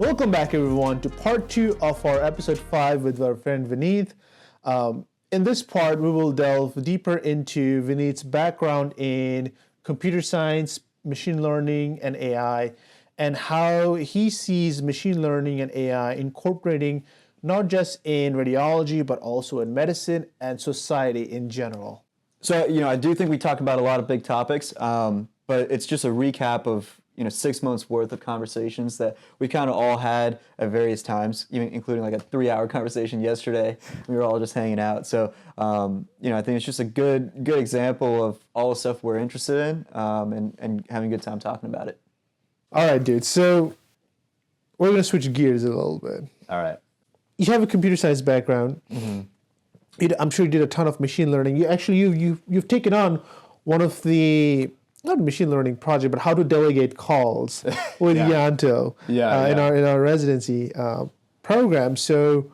Welcome back, everyone, to part 2 of our episode 5 with our friend Vineeth. In this part, we will delve deeper into Vineeth's background in computer science, machine learning, and AI, and how he sees machine learning and AI incorporating not just in radiology, but also in medicine and society in general. So, I do think we talk about a lot of big topics, but it's just a recap of 6 months worth of conversations that we kind of all had at various times, even including like a 3-hour conversation yesterday. We were all just hanging out. So, I think it's just a good example of all the stuff we're interested in, and having a good time talking about it. All right, dude. So we're going to switch gears a little bit. All right. You have a computer science background. Mm-hmm. I'm sure you did a ton of machine learning. You've taken on one of the, not a machine learning project, but how to delegate calls with Yanto in our residency program. So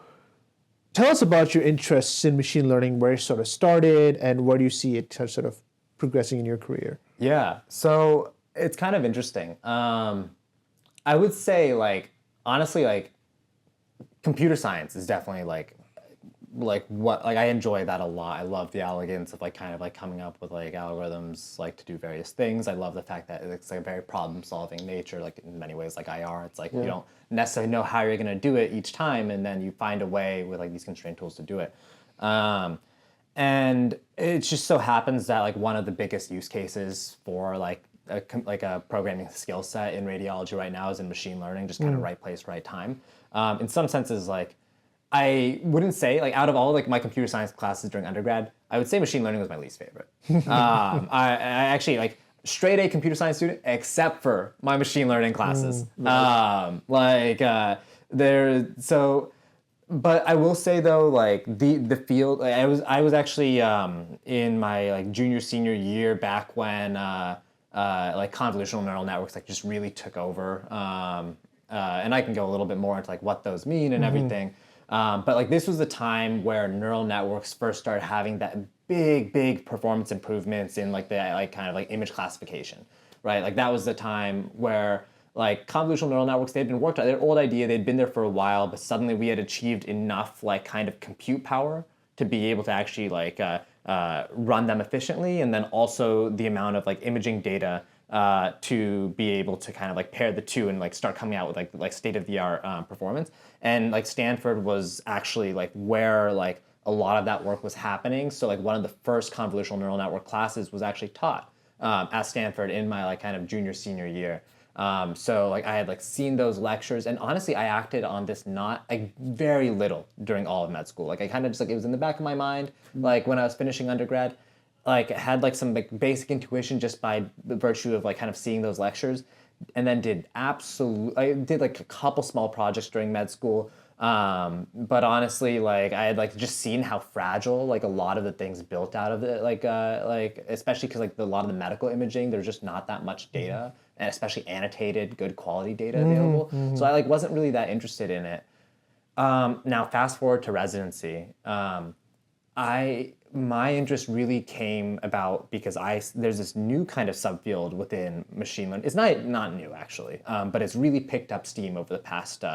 tell us about your interests in machine learning, where it sort of started, and where do you see it sort of progressing in your career? Yeah, so it's kind of interesting. I would say, honestly, computer science is definitely I enjoy that a lot. I love the elegance of coming up with algorithms to do various things. I love the fact that it's a very problem-solving nature, in many ways like IR. It's you don't necessarily know how you're going to do it each time, and then you find a way with these constraint tools to do it. And it just so happens that one of the biggest use cases for a programming skill set in radiology right now is in machine learning, just kind of right place, right time. In some senses, I wouldn't say, out of all my computer science classes during undergrad, I would say machine learning was my least favorite. I actually, straight A computer science student, except for my machine learning classes. But I will say though, the field, I was actually in my junior, senior year back when convolutional neural networks just really took over. And I can go a little bit more into what those mean and everything. But this was the time where neural networks first started having that big performance improvements in image classification, right? That was the time where convolutional neural networks, they'd been worked on, their old idea, they'd been there for a while, but suddenly we had achieved enough compute power to be able to actually run them efficiently, and then also the amount of imaging data to be able to pair the two and start coming out with state-of-the-art performance. And Stanford was actually where a lot of that work was happening. So one of the first convolutional neural network classes was actually taught at Stanford in my kind of junior, senior year. So I had seen those lectures, and honestly I acted on this very little during all of med school. I kind of just it was in the back of my mind, when I was finishing undergrad. I had some basic intuition just by the virtue of kind of seeing those lectures, and then I did a couple small projects during med school. But honestly, I had just seen how fragile a lot of the things built out of it, especially because a lot of the medical imaging, there's just not that much data, and especially annotated, good quality data available. So I wasn't really that interested in it. Now fast forward to residency. My interest really came about because there's this new kind of subfield within machine learning. It's not new actually, but it's really picked up steam over the past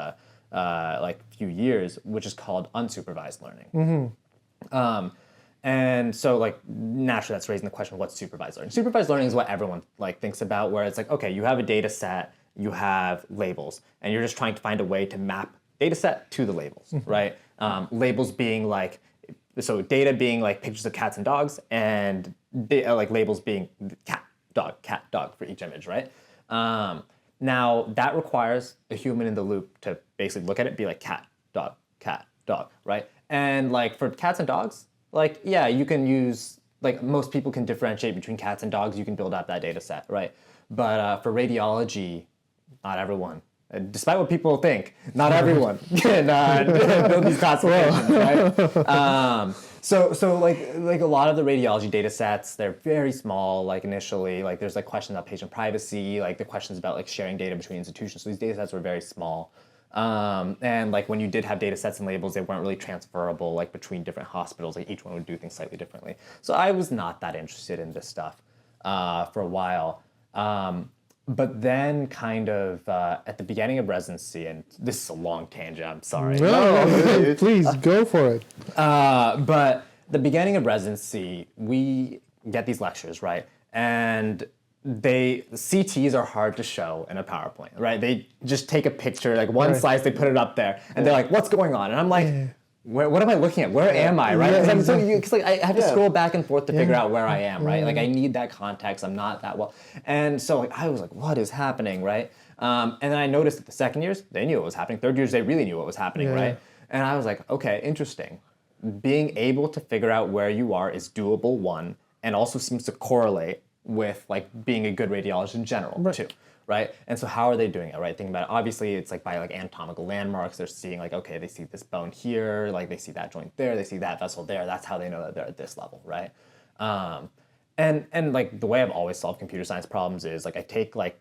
few years, which is called unsupervised learning. And so naturally that's raising the question of what's supervised learning. Supervised learning is what everyone thinks about, where it's okay, you have a data set, you have labels, and you're just trying to find a way to map data set to the labels, right? Labels being so data being pictures of cats and dogs, and labels being cat, dog for each image, right? Now that requires a human in the loop to basically look at it, be cat, dog, right? And for cats and dogs, you can use, most people can differentiate between cats and dogs, you can build up that data set, right? But for radiology, not everyone. Despite what people think, not everyone can build these classifications, right? So a lot of the radiology data sets, they're very small. Initially, there's questions about patient privacy, the questions about sharing data between institutions. So these data sets were very small, and when you did have data sets and labels, they weren't really transferable between different hospitals. Each one would do things slightly differently. So I was not that interested in this stuff for a while. But then kind of at the beginning of residency, and this is a long tangent, I'm sorry. No, please go for it. But the beginning of residency, we get these lectures, right? And CTs are hard to show in a PowerPoint, right? They just take a picture, like one slice, they put it up there, and they're like, "What's going on?" And I'm like, what am I looking at? Where am I, right? Because I have to scroll back and forth to figure out where I am, right? Like I need that context. I'm not that well, and so like I was like, "What is happening?" Right? And then I noticed that the second years they knew what was happening. Third years they really knew what was happening, right? And I was like, "Okay, interesting." Being able to figure out where you are is doable, one, and also seems to correlate with like being a good radiologist in general too, right? And so how are they doing it, right? Thinking about it, obviously it's like by like anatomical landmarks. They're seeing like, okay, they see this bone here, like they see that joint there, they see that vessel there. That's how they know that they're at this level, right? And like the way I've always solved computer science problems is like I take like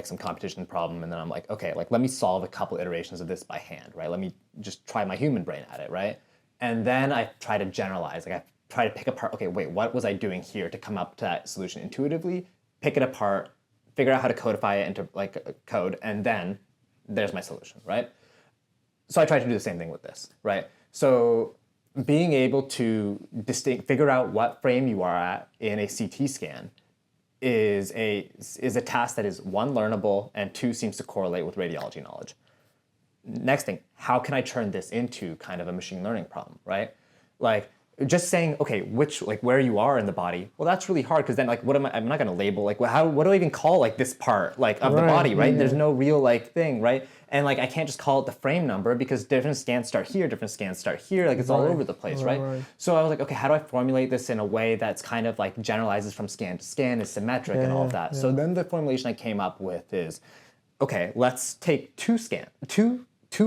some competition problem and then I'm like, okay, like let me solve a couple iterations of this by hand, right? Let me just try my human brain at it, right? And then I try to generalize, like I try to pick apart, okay, wait, what was I doing here to come up to that solution intuitively, pick it apart, figure out how to codify it into like a code, and then there's my solution, right? So I try to do the same thing with this, right? So being able to figure out what frame you are at in a CT scan is a task that is one, learnable, and two, seems to correlate with radiology knowledge. Next thing, how can I turn this into kind of a machine learning problem, right? Like just saying, okay, where you are in the body, well, that's really hard because then like, I'm not gonna label, like, what do I even call like this part like of the body, right? There's no real like thing, right? And like, I can't just call it the frame number because different scans start here, different scans start here, like it's all over the place, right? So I was like, okay, how do I formulate this in a way that's kind of like generalizes from scan to scan, is symmetric and all of that. So then the formulation I came up with is, okay, let's take two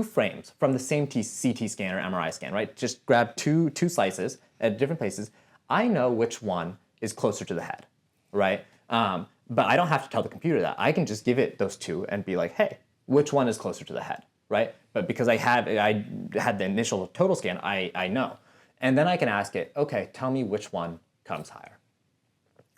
frames from the same CT scan or MRI scan, right? Just grab two slices at different places. I know which one is closer to the head, right? But I don't have to tell the computer that. I can just give it those two and be like, hey, which one is closer to the head, right? But because I had the initial total scan, I know. And then I can ask it, okay, tell me which one comes higher,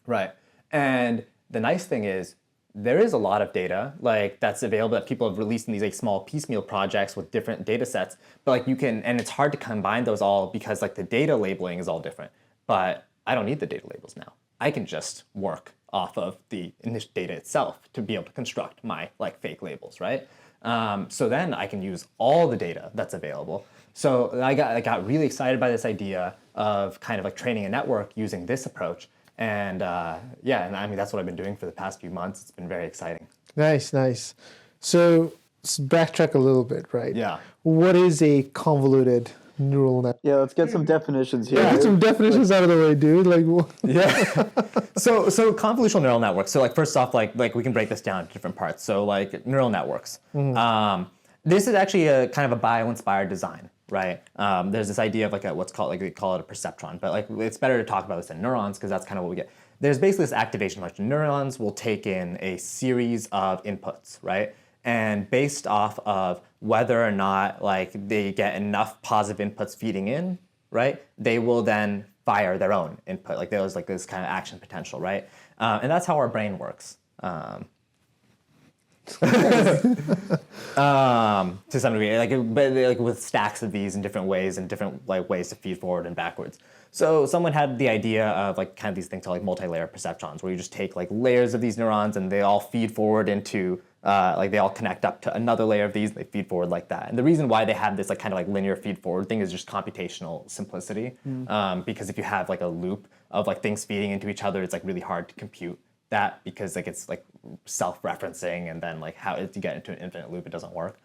right? And the nice thing is, there is a lot of data like that's available that people have released in these like small piecemeal projects with different data sets, but like you can, and it's hard to combine those all because like the data labeling is all different, but I don't need the data labels now. I can just work off of the initial data itself to be able to construct my like fake labels, right? So then I can use all the data that's available. So I got really excited by this idea of kind of like training a network using this approach. And and I mean, that's what I've been doing for the past few months. It's been very exciting. Nice. So let's backtrack a little bit, right? Yeah. What is a convoluted neural network? Yeah, let's get some definitions here. Get some definitions out of the way, dude. Like, So convolutional neural networks. So like first off, like we can break this down into different parts. So like neural networks. This is actually a kind of a bio-inspired design, right? There's this idea of like what's called, like they call it a perceptron, but like it's better to talk about this in neurons because that's kind of what we get. There's basically this activation function. Neurons will take in a series of inputs, right? And based off of whether or not like they get enough positive inputs feeding in, right? They will then fire their own input. Like there's like this kind of action potential, right? And that's how our brain works. To some degree, but with stacks of these in different ways and different like ways to feed forward and backwards. So someone had the idea of like kind of these things called like multi-layer perceptrons, where you just take like layers of these neurons and they all feed forward into like they all connect up to another layer of these. And they feed forward like that. And the reason why they have this like kind of like linear feed forward thing is just computational simplicity. Because if you have like a loop of like things feeding into each other, it's like really hard to compute that because like it's like self-referencing, and then like how if you get into an infinite loop, it doesn't work.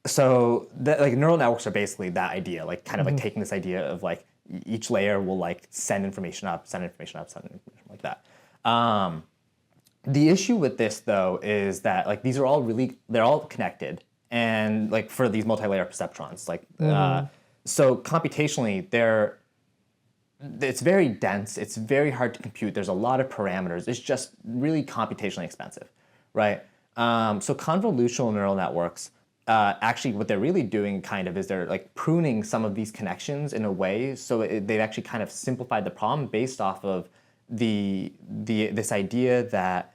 So like neural networks are basically that idea, like kind of like taking this idea of like each layer will like send information up, like that. The issue with this though is that like these are all they're all connected, and like for these multi-layer perceptrons, like so computationally it's very dense, it's very hard to compute, there's a lot of parameters, it's just really computationally expensive, right? So convolutional neural networks, actually what they're really doing kind of is they're like pruning some of these connections in a way so they've actually kind of simplified the problem based off of this idea that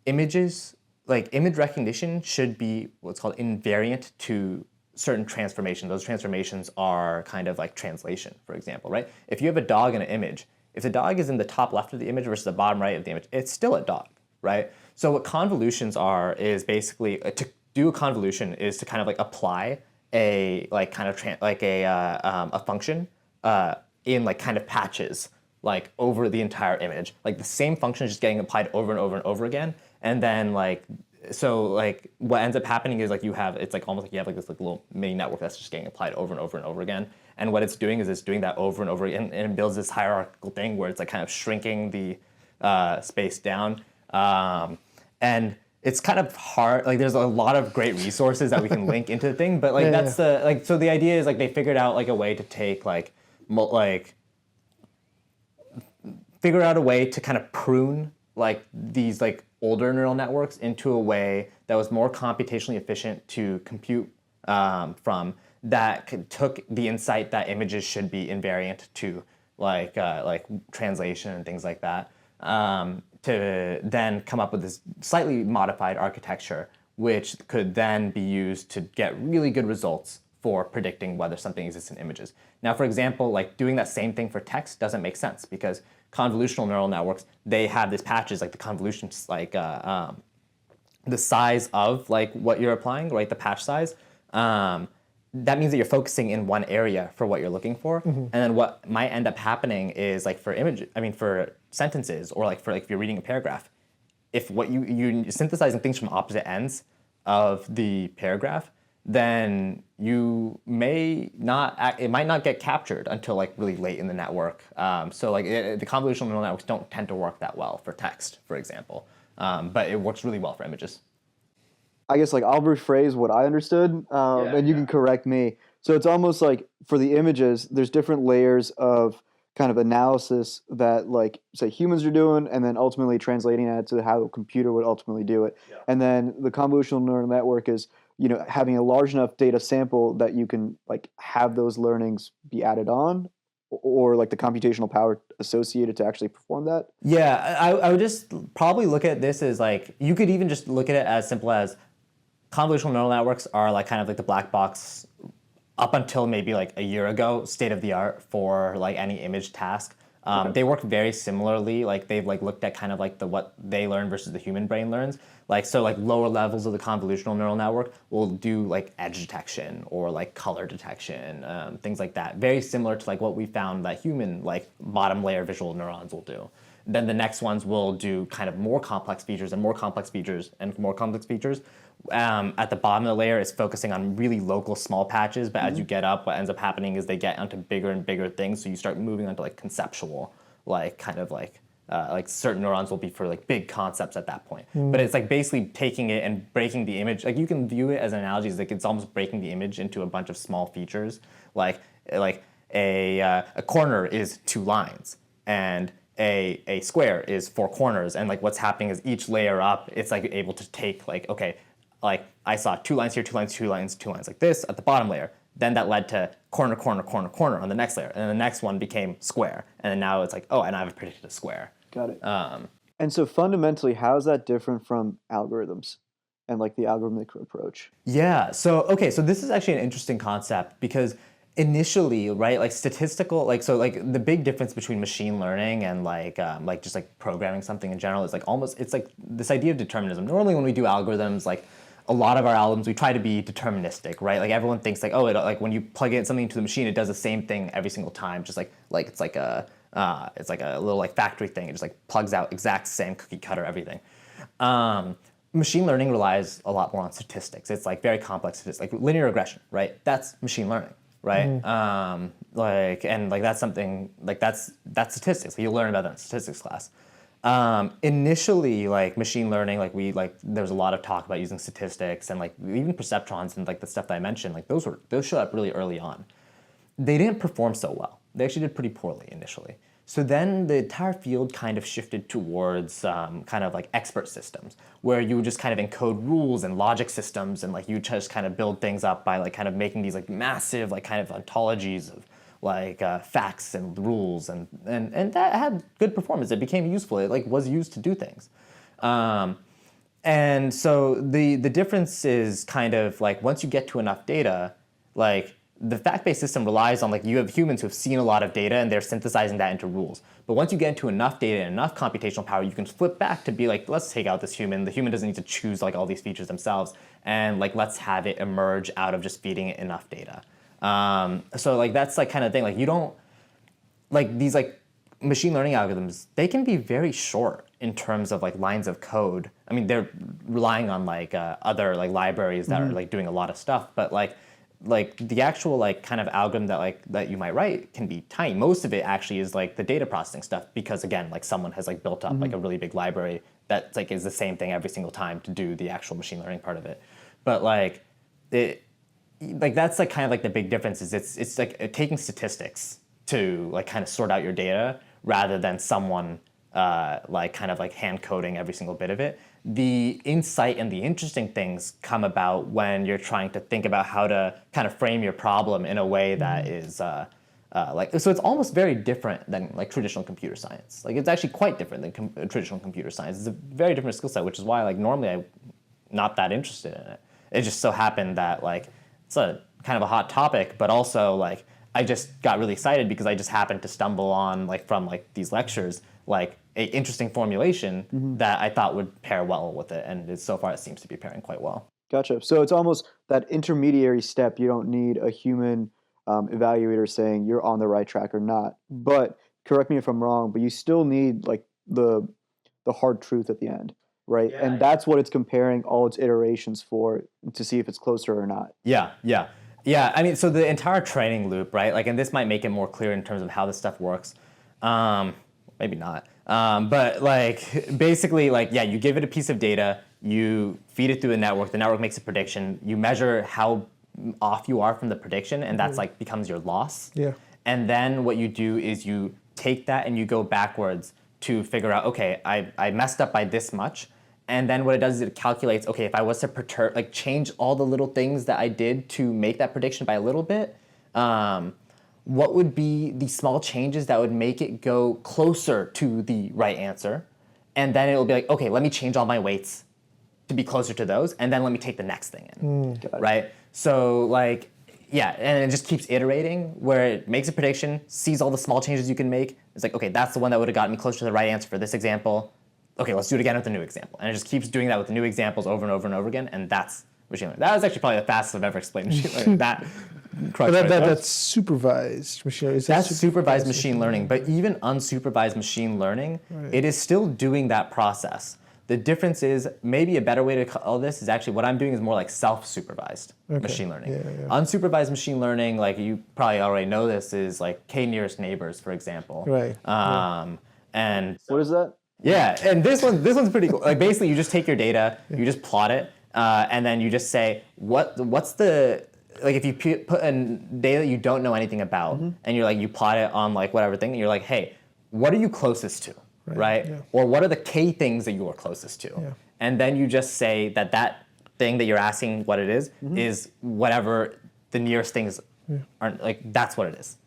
images, like image recognition, should be what's called invariant to certain transformations. Those transformations are kind of like translation, for example, right? If you have a dog in an image, if the dog is in the top left of the image versus the bottom right of the image, it's still a dog, right? So what convolutions are is basically, to do a convolution is to kind of like apply a like kind of a function in like kind of patches, like over the entire image. Like the same function is just getting applied over and over and over again. And then like, so like what ends up happening is like you have, it's like almost like you have like this like little mini network that's just getting applied over and over and over again. And what it's doing is it's doing that over and over again, and it builds this hierarchical thing where it's like kind of shrinking the space down. And it's kind of hard, like there's a lot of great resources that we can link into the thing, but like the, like, so the idea is like they figured out like a way to take figure out a way to kind of prune like these like older neural networks into a way that was more computationally efficient to compute from, that took the insight that images should be invariant to like translation and things like that, to then come up with this slightly modified architecture, which could then be used to get really good results for predicting whether something exists in images. Now, for example, like doing that same thing for text doesn't make sense, because convolutional neural networks, they have these patches, like the convolutions, like the size of like what you're applying, right? The patch size. That means that you're focusing in one area for what you're looking for. And then what might end up happening is like for sentences, or like for like if you're reading a paragraph, if what you're synthesizing things from opposite ends of the paragraph, then you may not, it might not get captured until like really late in the network. So like the convolutional neural networks don't tend to work that well for text, for example, but it works really well for images. I guess like I'll rephrase what I understood, and you can correct me. So it's almost like for the images, there's different layers of kind of analysis that like say humans are doing, and then ultimately translating that to how a computer would ultimately do it. Yeah. And then the convolutional neural network is, you know, having a large enough data sample that you can like have those learnings be added on, or like the computational power associated to actually perform that. Yeah, I would just probably look at this as like, you could even just look at it as simple as convolutional neural networks are like kind of like the black box up until maybe like a year ago, state of the art for like any image task. They work very similarly. Like they've like looked at kind of like what they learn versus the human brain learns. Like so like lower levels of the convolutional neural network will do like edge detection or like color detection, things like that. Very similar to like what we found that human like bottom layer visual neurons will do. Then the next ones will do kind of more complex features and more complex features and more complex features. At the bottom of the layer is focusing on really local small patches, but as you get up, what ends up happening is they get onto bigger and bigger things, so you start moving onto like conceptual, like kind of like certain neurons will be for like big concepts at that point. But it's like basically taking it and breaking the image. Like you can view it as an analogy, it's like it's almost breaking the image into a bunch of small features. Like a corner is 2 lines, and a square is 4 corners, and like what's happening is each layer up, it's like able to take like, okay, like I saw 2 lines here, 2 lines, 2 lines, 2 lines like this at the bottom layer. Then that led to corner, corner, corner, corner on the next layer. And then the next one became square. And then now it's like, oh, and I've predicted a square. Got it. And so fundamentally, how is that different from algorithms and like the algorithmic approach? Yeah, so, okay, so this is actually an interesting concept, because initially, right, like statistical, like, so like the big difference between machine learning and like just like programming something in general is like almost, it's like this idea of determinism. Normally when we do algorithms, like a lot of our algorithms, we try to be deterministic, right? Like everyone thinks like, oh, like when you plug in something into the machine, it does the same thing every single time, just like it's like a little like factory thing. It just like plugs out exact same cookie cutter everything. Machine learning relies a lot more on statistics. It's like very complex statistics, like linear regression, right? That's machine learning, right? That's something like that's statistics. You'll learn about that in statistics class. Initially, like machine learning, there's a lot of talk about using statistics and like even perceptrons and like the stuff that I mentioned, like those showed up really early on. They didn't perform so well. They actually did pretty poorly initially. So then the entire field kind of shifted towards kind of like expert systems, where you would just kind of encode rules and logic systems, and like you just kind of build things up by like kind of making these like massive like kind of ontologies of like facts and rules, and that had good performance. It became useful. It like was used to do things. And so the difference is kind of like once you get to enough data, like the fact-based system relies on like you have humans who have seen a lot of data and they're synthesizing that into rules. But once you get into enough data and enough computational power, you can flip back to be like, let's take out this human. The human doesn't need to choose like all these features themselves, and like let's have it emerge out of just feeding it enough data. So like that's like kind of thing. Like you don't like these like machine learning algorithms, they can be very short in terms of like lines of code. I mean, they're relying on like other like libraries that are like doing a lot of stuff, but like the actual like kind of algorithm that you might write can be tiny. Most of it actually is like the data processing stuff because again, like someone has like built up like a really big library that like is the same thing every single time to do the actual machine learning part of it. But like that's like kind of like the big difference is it's like taking statistics to like kind of sort out your data rather than someone like kind of like hand coding every single bit of it. The insight and the interesting things come about when you're trying to think about how to kind of frame your problem in a way that is like, so it's almost very different than like traditional computer science. Like it's actually quite different than traditional computer science. It's a very different skill set, which is why like normally I'm not that interested in it. It just so happened that like it's a kind of a hot topic, but also like I just got really excited because I just happened to stumble on like from like these lectures like a interesting formulation that I thought would pair well with it, and so far it seems to be pairing quite well. Gotcha. So it's almost that intermediary step. You don't need a human evaluator saying you're on the right track or not. But correct me if I'm wrong, but you still need like the hard truth at the end, right? Yeah, and that's what it's comparing all its iterations for to see if it's closer or not. Yeah, I mean, so the entire training loop, right? Like, and this might make it more clear in terms of how this stuff works. Maybe not. But like, basically, like, yeah, you give it a piece of data, you feed it through a network, the network makes a prediction, you measure how off you are from the prediction, and that's like becomes your loss. Yeah. And then what you do is you take that and you go backwards to figure out, okay, I messed up by this much. And then what it does is it calculates, okay, if I was to like change all the little things that I did to make that prediction by a little bit, what would be the small changes that would make it go closer to the right answer? And then it'll be like, okay, let me change all my weights to be closer to those, and then let me take the next thing in, right? So like, yeah, and it just keeps iterating where it makes a prediction, sees all the small changes you can make. It's like, okay, that's the one that would have gotten me closer to the right answer for this example. Okay, let's do it again with a new example. And it just keeps doing that with new examples over and over and over again, and that's machine learning. That was actually probably the fastest I've ever explained machine learning. That's supervised machine learning. That's supervised machine learning, but even unsupervised machine learning, it is still doing that process. The difference is, maybe a better way to call this is actually what I'm doing is more like self-supervised machine learning. Yeah. Unsupervised machine learning, like you probably already know this, is like k-nearest neighbors, for example. Right. And What is that? yeah, and this one's pretty cool. Like basically, you just take your data, you just plot it, and then you just say what's the, like if you put in data you don't know anything about, and you're like you plot it on like whatever thing, and you're like, hey, what are you closest to, right? Yeah. Or what are the k things that you are closest to? Yeah. And then you just say that thing that you're asking what it is whatever the nearest things are. Like that's what it is.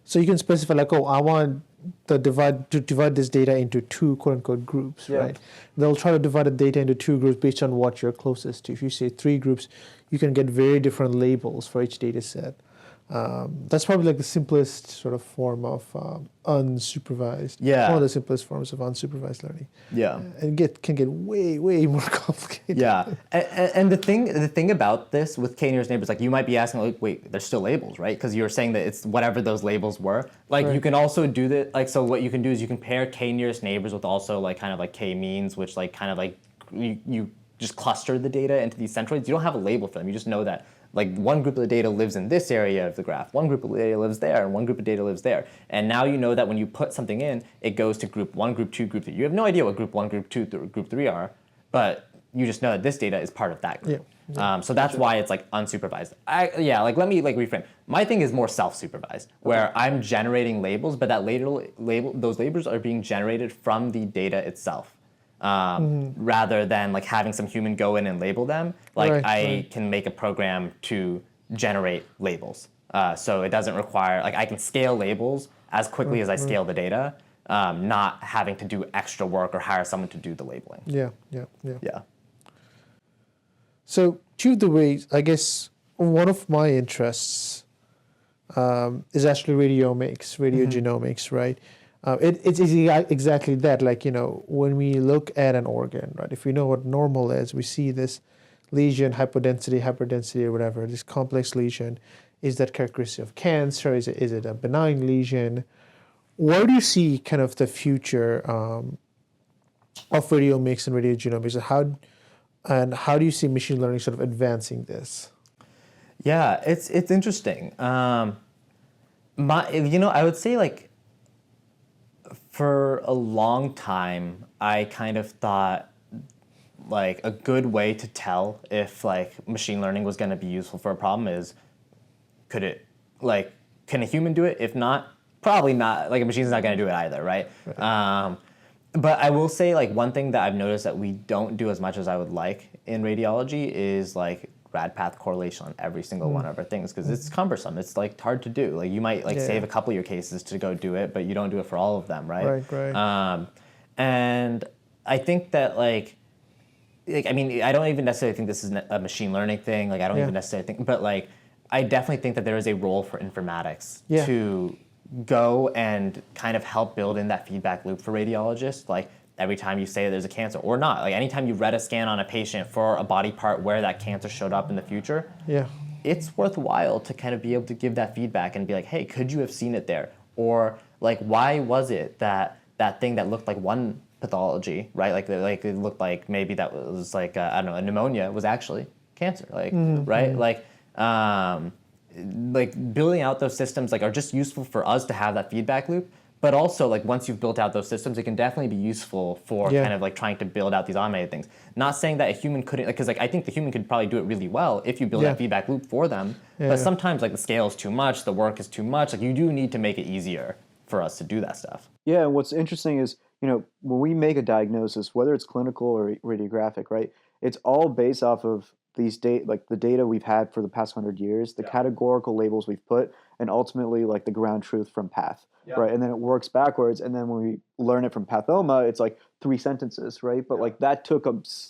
So you can specify like, oh, I want to divide this data into two quote unquote groups, right? They'll try to divide the data into two groups based on what you're closest to. If you say three groups, you can get very different labels for each data set. That's probably like the simplest sort of form of unsupervised. Yeah. One of the simplest forms of unsupervised learning. Yeah. And can get way more complicated. Yeah, and the thing about this with k-nearest neighbors, like you might be asking, like, wait, there's still labels, right? Because you're saying that it's whatever those labels were. Like you can also do that. Like so, what you can do is you can pair k-nearest neighbors with also like kind of like k-means, which like kind of like you just cluster the data into these centroids. You don't have a label for them. You just know that like one group of the data lives in this area of the graph, one group of the data lives there, and one group of data lives there. And now you know that when you put something in, it goes to group 1, group 2, group 3. You have no idea what group 1, group 2, group 3 are, but you just know that this data is part of that group. So that's why it's like unsupervised. Let me like reframe. My thing is more self-supervised, where I'm generating labels, but that those labels are being generated from the data itself. Rather than like having some human go in and label them, like I can make a program to generate labels. So it doesn't require, like I can scale labels as quickly as I scale the data, not having to do extra work or hire someone to do the labeling. Yeah. Yeah. So two of the ways, I guess, one of my interests is actually radiomics, radiogenomics, right? It's exactly that. Like, when we look at an organ, right? If we know what normal is, we see this lesion, hyperdensity, or whatever, this complex lesion. Is that characteristic of cancer? Is it a benign lesion? Where do you see kind of the future of radiomics and radiogenomics? How do you see machine learning sort of advancing this? Yeah, it's interesting. I would say like for a long time, I kind of thought like a good way to tell if like machine learning was going to be useful for a problem is can a human do it? If not, probably not. Like a machine's not going to do it either, right? But I will say like one thing that I've noticed that we don't do as much as I would like in radiology is like rad path correlation on every single one of our things because it's cumbersome. It's like hard to do. Like you might like save a couple of your cases to go do it, but you don't do it for all of them, right? Right. And I think that like I mean I don't even necessarily think this is a machine learning thing. Like I don't even necessarily think, but like I definitely think that there is a role for informatics to go and kind of help build in that feedback loop for radiologists. Like every time you say there's a cancer or not, like anytime you read a scan on a patient for a body part where that cancer showed up in the future, it's worthwhile to kind of be able to give that feedback and be like, hey, could you have seen it there? Or like, why was it that that thing that looked like one pathology, right? Like it looked like maybe that was like, I don't know, a pneumonia was actually cancer, like, right? Like building out those systems like are just useful for us to have that feedback loop. But also, like once you've built out those systems, it can definitely be useful for kind of like trying to build out these automated things. Not saying that a human couldn't, because like I think the human could probably do it really well if you build that feedback loop for them. But sometimes like the scale is too much, the work is too much. Like you do need to make it easier for us to do that stuff. Yeah, and what's interesting is, when we make a diagnosis, whether it's clinical or radiographic, right, it's all based off of these like the data we've had for the past 100 years, the categorical labels we've put, and ultimately like the ground truth from path, right? And then it works backwards, and then when we learn it from pathoma, it's like 3 sentences, right? But like that took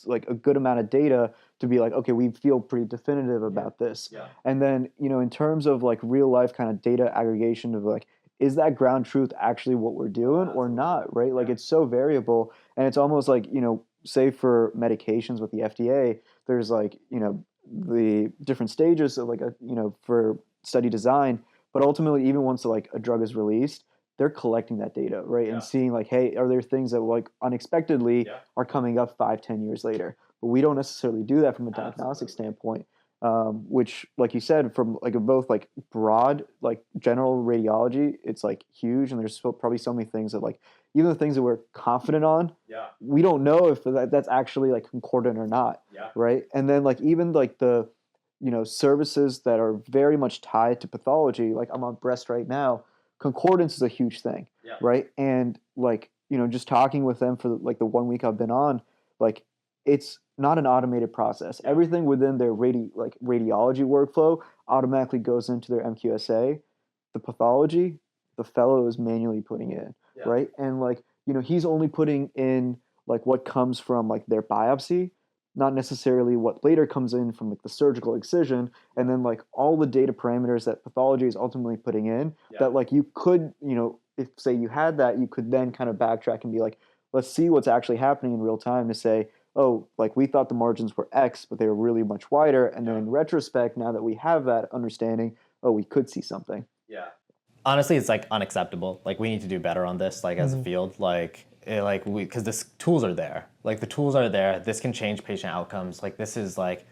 like a good amount of data to be like, okay, we feel pretty definitive about this. And then, in terms of like real life kind of data aggregation of like, is that ground truth actually what we're doing or not, right? Like it's so variable, and it's almost like, say for medications with the FDA, there's like, the different stages of like for study design, but ultimately even once like a drug is released, they're collecting that data, right? And seeing like, hey, are there things that like unexpectedly are coming up 5-10 years later? But we don't necessarily do that from a diagnostic standpoint. Which, like you said, from like both like broad, like general radiology, it's like huge, and there's probably so many things that like even the things that we're confident on, we don't know if that's actually like concordant or not, right? And then like even like the services that are very much tied to pathology, like I'm on breast right now, concordance is a huge thing, right? And like just talking with them for like the 1 week I've been on, like it's not an automated process. Everything within their radiology workflow automatically goes into their MQSA. The pathology, the fellow is manually putting in, right? And like, he's only putting in like what comes from like their biopsy, not necessarily what later comes in from like the surgical excision, and then like all the data parameters that pathology is ultimately putting in that like you could, if say you had that, you could then kind of backtrack and be like, let's see what's actually happening in real time to say, oh, like we thought the margins were X, but they were really much wider. And then in retrospect, now that we have that understanding, oh, we could see something. Honestly, it's like unacceptable. Like we need to do better on this, like as a field, because this tools are there. Like the tools are there. This can change patient outcomes. Like this is like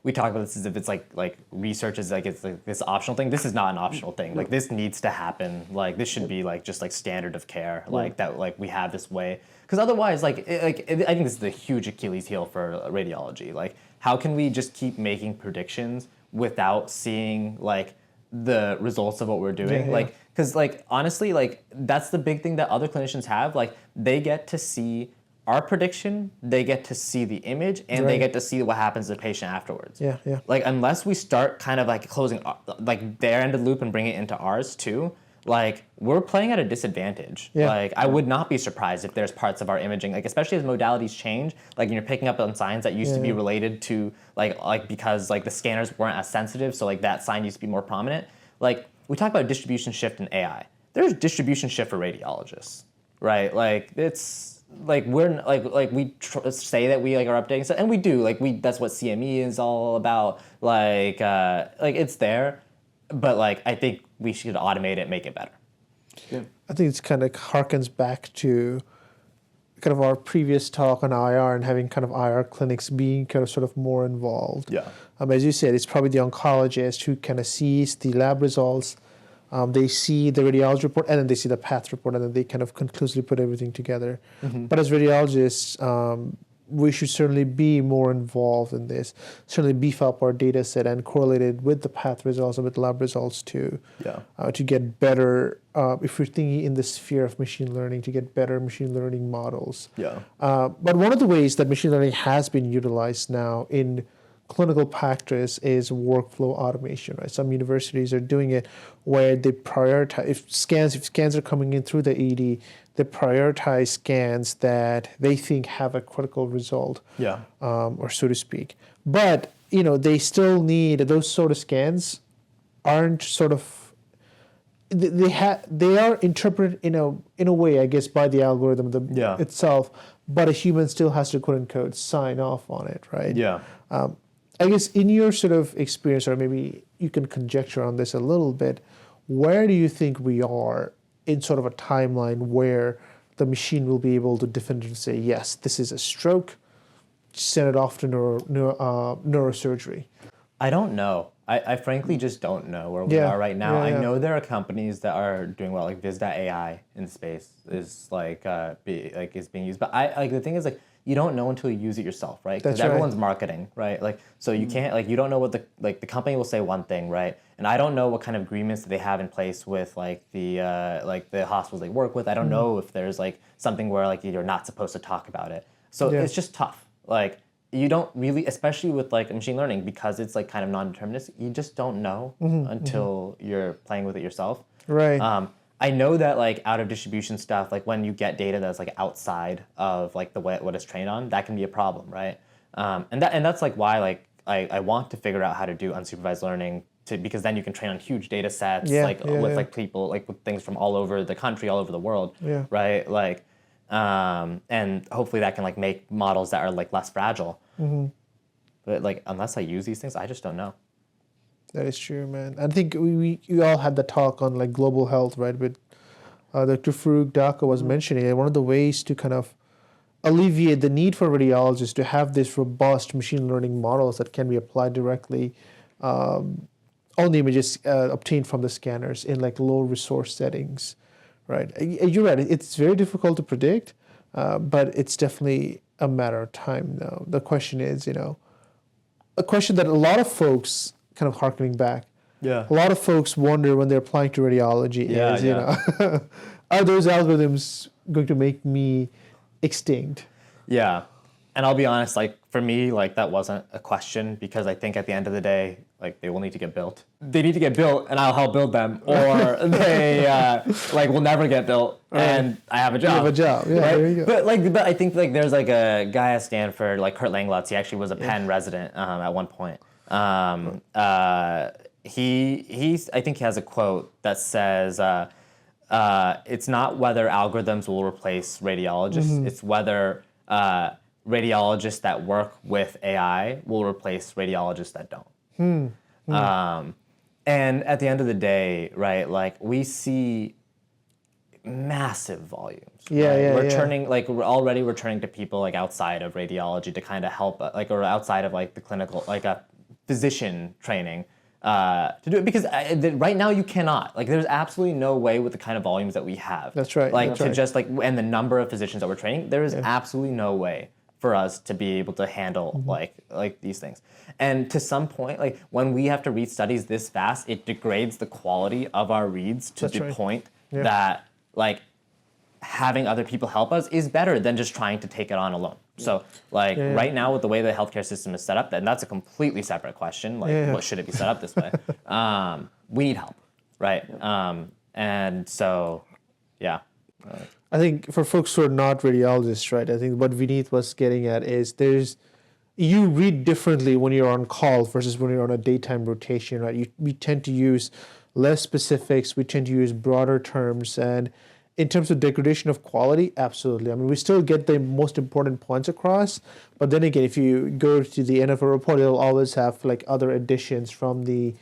we talk about this as if it's like research is like it's like this optional thing. This is not an optional thing. Like this needs to happen. Like this should be like just like standard of care. Like that. Like we have this way. Because otherwise, I think this is the huge Achilles heel for radiology. Like how can we just keep making predictions without seeing like the results of what we're doing? Like because like honestly, like that's the big thing that other clinicians have. Like they get to see our prediction, they get to see the image and they get to see what happens to the patient afterwards. Yeah, yeah. Like unless we start kind of like closing like their end of the loop and bring it into ours too, like we're playing at a disadvantage. Yeah. Like I would not be surprised if there's parts of our imaging, like especially as modalities change, like you're picking up on signs that used to be related to like because like the scanners weren't as sensitive, so like that sign used to be more prominent. Like we talk about distribution shift in AI. There's distribution shift for radiologists, right? Like it's like we're like we say that we like are updating stuff, and we do. Like that's what CME is all about. Like it's there, but like I think we should automate it, make it better. Yeah. I think it's kind of harkens back to kind of our previous talk on IR and having kind of IR clinics being kind of sort of more involved. Yeah. As you said, it's probably the oncologist who kind of sees the lab results. They see the radiology report and then they see the path report and then they kind of conclusively put everything together. But as radiologists, we should certainly be more involved in this, certainly beef up our data set and correlate it with the path results and with lab results too, to get better, if we're thinking in the sphere of machine learning, to get better machine learning models. But one of the ways that machine learning has been utilized now in clinical practice is workflow automation, right? Some universities are doing it where they prioritize, if scans are coming in through the ED, they prioritize scans that they think have a critical result, or so to speak. But, they still need, those sort of scans aren't sort of, they are interpreted in a way, I guess, by the algorithm itself, but a human still has to, quote unquote, sign off on it, right? I guess in your sort of experience, or maybe you can conjecture on this a little bit, where do you think we are in sort of a timeline where the machine will be able to definitively say, yes, this is a stroke, send it off to neurosurgery? I don't know. I frankly just don't know where we are right now. I know there are companies that are doing well, like Viz.ai in space is is being used. But the thing is like, you don't know until you use it yourself, right? Because everyone's marketing, right? Like, so you can't, you don't know what the company will say one thing, right? And I don't know what kind of agreements that they have in place with the hospitals they work with. I don't know if there's something where you're not supposed to talk about it. So it's just tough. You don't really, especially with machine learning, because it's kind of non-deterministic, you just don't know until you're playing with it yourself. Right. I know that out of distribution stuff, when you get data that's outside of the way what it's trained on, that can be a problem, right? And that's why I want to figure out how to do unsupervised learning because then you can train on huge data sets with people with things from all over the country, all over the world, right? And hopefully that can make models that are less fragile. But unless I use these things, I just don't know. That is true, man. I think we all had the talk on global health, right? With Dr. Farooq Dhaka was mentioning it. One of the ways to kind of alleviate the need for radiologists to have this robust machine learning models that can be applied directly on the images obtained from the scanners in low resource settings, right? You're right. It's very difficult to predict, but it's definitely a matter of time now. The question is, a question that a lot of folks kind of harkening back. A lot of folks wonder when they're applying to radiology are those algorithms going to make me extinct? Yeah. And I'll be honest, for me, that wasn't a question because I think at the end of the day, they will need to get built. They need to get built and I'll help build them or they will never get built and I have a job. You have a job, yeah, right? There you go. But I think there's a guy at Stanford, Kurt Langlotz, he actually was a Penn resident at one point. He's I think he has a quote that says, it's not whether algorithms will replace radiologists, it's whether radiologists that work with AI will replace radiologists that don't. And at the end of the day, right, we see massive volumes. We're turning, we're turning to people outside of radiology to kind of help, or outside of the clinical, a physician training to do it because right now you cannot. There's absolutely no way with the kind of volumes that we have. That's right. And the number of physicians that we're training, there is absolutely no way for us to be able to handle these things. And to some point, when we have to read studies this fast, it degrades the quality of our reads to the point that having other people help us is better than just trying to take it on alone. So like right now with the way the healthcare system is set up, and that's a completely separate question, like what should it be set up this way? We need help, right? And so, yeah. I think for folks who are not radiologists, right, I think what Vineeth was getting at is you read differently when you're on call versus when you're on a daytime rotation, right? We tend to use less specifics, we tend to use broader terms, and in terms of degradation of quality, absolutely. I mean, we still get the most important points across, but then again, if you go to the end of a report, it'll always have like other additions from the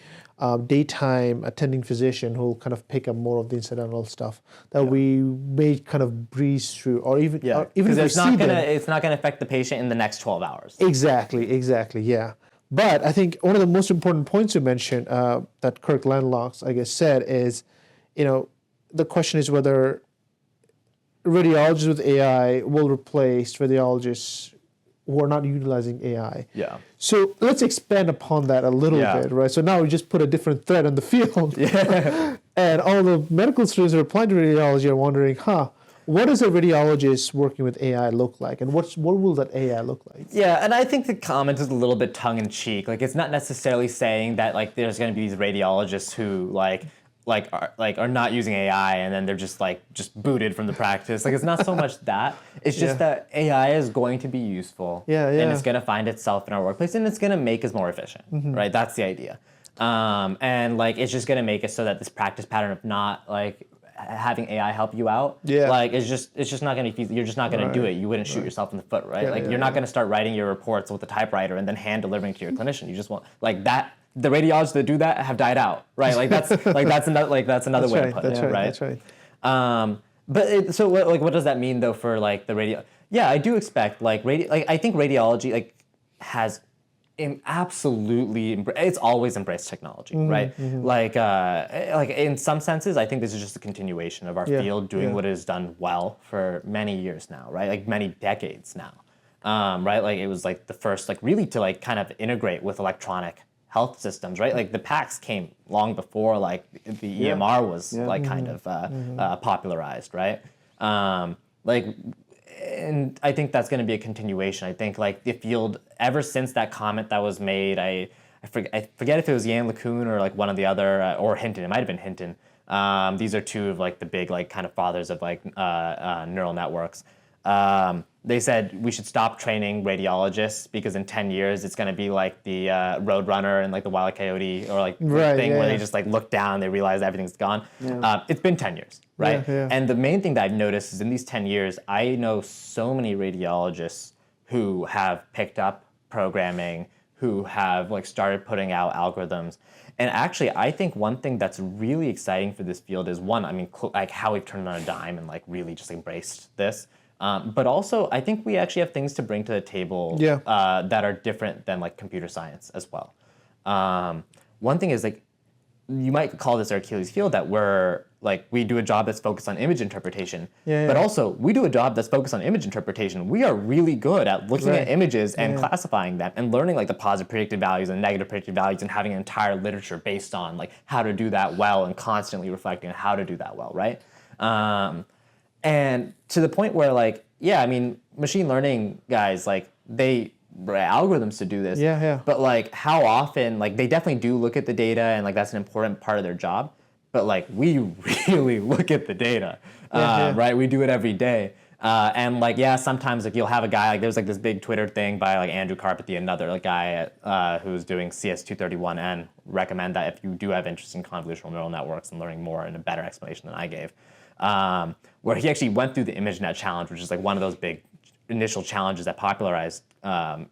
daytime attending physician who will kind of pick up more of the incidental stuff that we may kind of breeze through, or even if we see them. It's not gonna affect the patient in the next 12 hours. Exactly, yeah. But I think one of the most important points you mentioned that Kirk Landlock's, I guess, said is, the question is whether radiologists with AI will replace radiologists who are not utilizing AI. Yeah. So let's expand upon that a little bit, right? So now we just put a different thread on the field. Yeah. And all the medical students who are applying to radiology are wondering, what does a radiologist working with AI look like? And what will that AI look like? Yeah, and I think the comment is a little bit tongue-in-cheek. Like, it's not necessarily saying that, like, there's going to be these radiologists who, are not using AI and then they're just booted from the practice. Like, it's not so much that. It's just that AI is going to be useful. And it's going to find itself in our workplace and it's going to make us more efficient, right? That's the idea. And it's just going to make it so that this practice pattern of not having AI help you out, it's just not going to be feasible. You're just not going to do it. You wouldn't shoot yourself in the foot, right? You're not going to start writing your reports with a typewriter and then hand delivering to your clinician. You just want that. The radiologists that do that have died out, right? That's another way to put it, right? That's right. But what does that mean though for the radio? Yeah, I do expect I think radiology has absolutely it's always embraced technology, right? In some senses, I think this is just a continuation of our field doing what it has done well for many years now, right? Many decades now, right? It was the first really to kind of integrate with electronic health systems, right? The PACS came long before the EMR was kind of popularized, right? And I think that's going to be a continuation. I think the field ever since that comment that was made, I forget if it was Jan LeCun or one of the other or Hinton. It might have been Hinton. These are two of the big kind of fathers of neural networks. They said we should stop training radiologists because in 10 years it's going to be like the Roadrunner and the Wile E. Coyote or where they just look down, they realize everything's gone. It's been 10 years, right? And the main thing that I've noticed is in these 10 years, I know so many radiologists who have picked up programming, who have started putting out algorithms. And actually, I think one thing that's really exciting for this field is one, how we've turned on a dime and really just embraced this. But also, I think we actually have things to bring to the table that are different than computer science as well. One thing is you might call this our Achilles heel, that we're we do a job that's focused on image interpretation, but also we do a job that's focused on image interpretation. We are really good at looking at images and classifying them and learning the positive predictive values and negative predictive values and having an entire literature based on how to do that well and constantly reflecting on how to do that well, right? And to the point where machine learning guys, they write algorithms to do this. But how often, they definitely do look at the data and that's an important part of their job. But we really look at the data, right? We do it every day. And sometimes you'll have a guy, there's this big Twitter thing by Andrew Carpathy, another guy who's doing CS231N, recommend that if you do have interest in convolutional neural networks and learning more and a better explanation than I gave. Where he actually went through the ImageNet challenge, which is one of those big initial challenges that popularized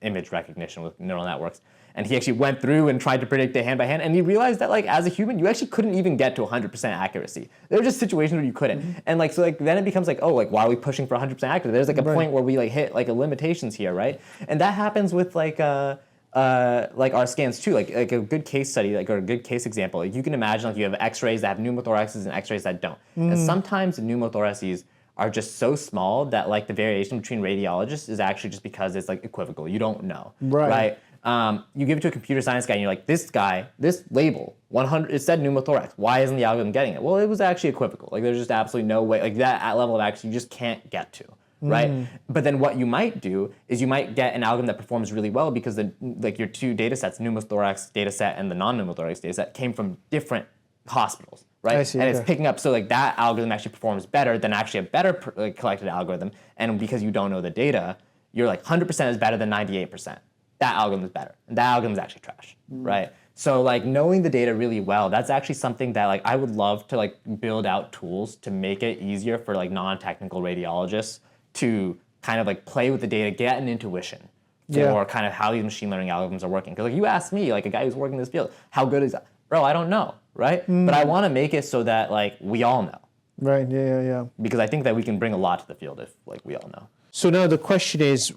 image recognition with neural networks. And he actually went through and tried to predict it hand by hand, and he realized that as a human, you actually couldn't even get to 100% accuracy. There were just situations where you couldn't. And then it becomes why are we pushing for 100% accuracy? There's a point where we hit a limitations here, right? And that happens with our scans too, a good case study, or a good case example. You can imagine you have X-rays that have pneumothoraxes and X-rays that don't. And sometimes the pneumothoraces are just so small that the variation between radiologists is actually just because it's equivocal. You don't know, right? You give it to a computer science guy and you're like, this guy, this label, 100, it said pneumothorax. Why isn't the algorithm getting it? Well, it was actually equivocal. Like there's just absolutely no way, like that level of accuracy you just can't get to, right? But then what you might do is you might get an algorithm that performs really well because like your two data sets, pneumothorax data set and the non-pneumothorax data set, came from different hospitals, right? I see, and okay. it's picking up, so like that algorithm actually performs better than actually a better collected algorithm. And because you don't know the data, you're like 100% is better than 98%. That algorithm is better, and that algorithm is actually trash, right? So like knowing the data really well, that's actually something that like I would love to like build out tools to make it easier for like non-technical radiologists to kind of like play with the data, get an intuition for kind of how these machine learning algorithms are working. Because like you asked me, like a guy who's working in this field, how good is that? Bro, I don't know, right? But I want to make it so that like we all know. Right, yeah. Because I think that we can bring a lot to the field if like we all know. So now the question is,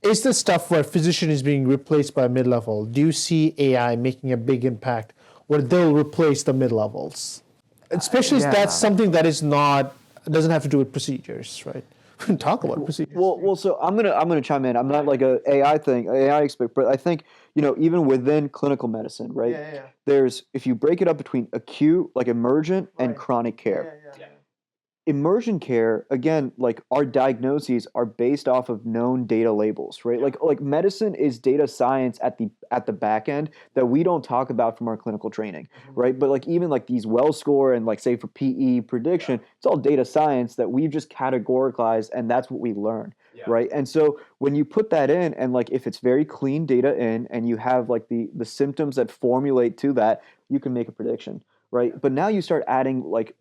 is the stuff where physician is being replaced by mid-level, do you see AI making a big impact where they'll replace the mid-levels? Especially if that's something that doesn't have to do with procedures, right? We can talk about procedures. Well, so I'm gonna chime in. I'm not like a AI expert, but I think even within clinical medicine, right? There's, if you break it up between acute, like emergent, and chronic care. Emergent care, again, like our diagnoses are based off of known data labels, right? Like medicine is data science at the back end that we don't talk about from our clinical training, right? But like even like these well score and like say for PE prediction, it's all data science that we've just categorized, and that's what we learn, right? And so when you put that in, and like if it's very clean data in, and you have like the symptoms that formulate to that, you can make a prediction. Right, but now you start adding like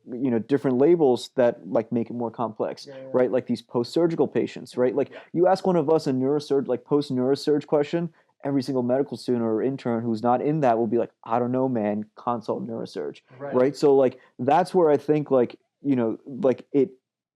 different labels that like make it more complex, right? Like these post-surgical patients, right? Like you ask one of us a neurosurg, like post-neurosurg question, every single medical student or intern who's not in that will be like, I don't know, man, consult neurosurg, right? So like that's where I think like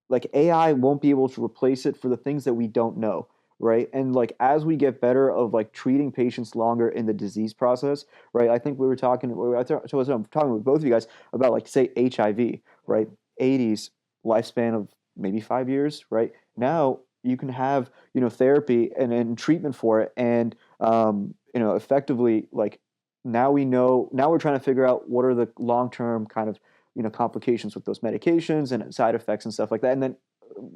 like AI won't be able to replace it for the things that we don't know. Right. And like as we get better of like treating patients longer in the disease process, right? I think we were talking, I'm talking with both of you guys about like say HIV, right? 80s lifespan of maybe 5 years, right? Now you can have, therapy and treatment for it. And, effectively like now we're trying to figure out what are the long-term kind of, complications with those medications and side effects and stuff like that. And then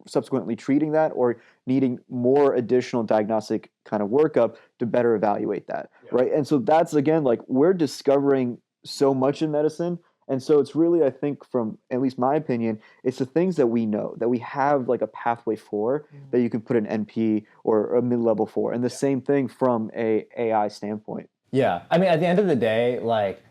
subsequently treating that or needing more additional diagnostic kind of workup to better evaluate that, right? And so that's, again, like we're discovering so much in medicine. And so it's really, I think, from at least my opinion, it's the things that we know, that we have like a pathway for, that you can put an NP or a mid-level for. And the same thing from a AI standpoint. Yeah. I mean, at the end of the day, like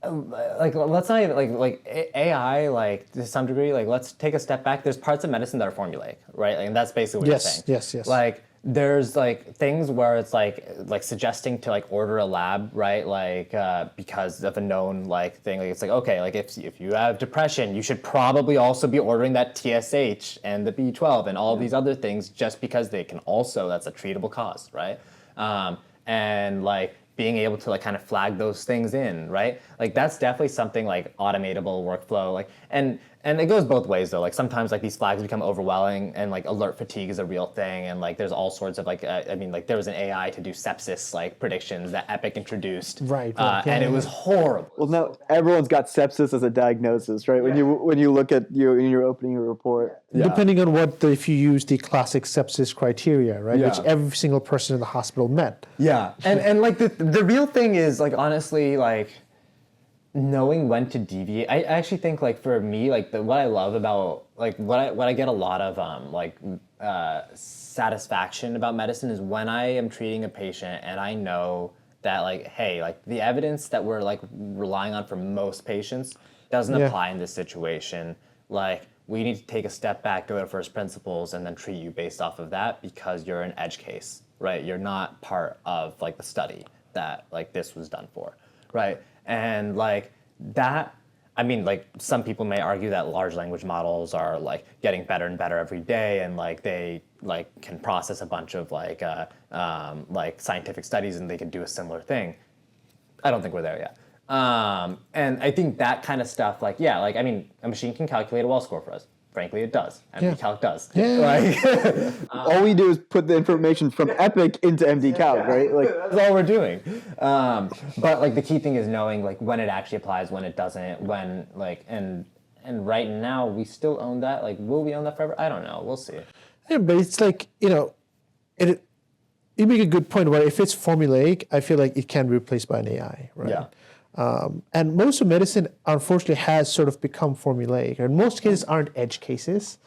let's not even like AI, like to some degree, like let's take a step back. There's parts of medicine that are formulaic, right? And that's basically what you're saying. Yes. Like there's like things where it's like suggesting to like order a lab, right? Like because of a known like thing. Like it's like, okay, like if you have depression, you should probably also be ordering that TSH and the B12 and all these other things, just because they can also, that's a treatable cause, right? And like being able to like kind of flag those things in, right? Like that's definitely something like automatable workflow, like and it goes both ways though. Like sometimes like these flags become overwhelming, and like alert fatigue is a real thing, and like there's all sorts of like I mean like there was an AI to do sepsis like predictions that Epic introduced, right. And it was horrible. Well, now everyone's got sepsis as a diagnosis, right? When you look at you're opening your report. Depending on if you use the classic sepsis criteria, right, which every single person in the hospital met. Yeah, and like the real thing is like honestly like knowing when to deviate. I actually think like for me like what I love about like what I get a lot of satisfaction about medicine is when I am treating a patient and I know that like, hey, like the evidence that we're like relying on for most patients doesn't apply in this situation. Like we need to take a step back, go to first principles, and then treat you based off of that because you're an edge case, right? You're not part of like the study that like this was done for, right? And like that, I mean, like some people may argue that large language models are like getting better and better every day, and like they like can process a bunch of like scientific studies, and they can do a similar thing. I don't think we're there yet. And I think that kind of stuff, like, yeah, like, I mean, a machine can calculate a well score for us. frankly, it does. Yeah. MD-Calc does. Yeah. Like, all we do is put the information from Epic into MD-Calc, right? Like, that's all we're doing. But like the key thing is knowing like when it actually applies, when it doesn't, when like and right now we still own that. Like, will we own that forever? I don't know. We'll see. Yeah, but it's like, you make a good point about if it's formulaic, I feel like it can be replaced by an AI, right? Yeah. And most of medicine, unfortunately, has sort of become formulaic. And most cases aren't edge cases.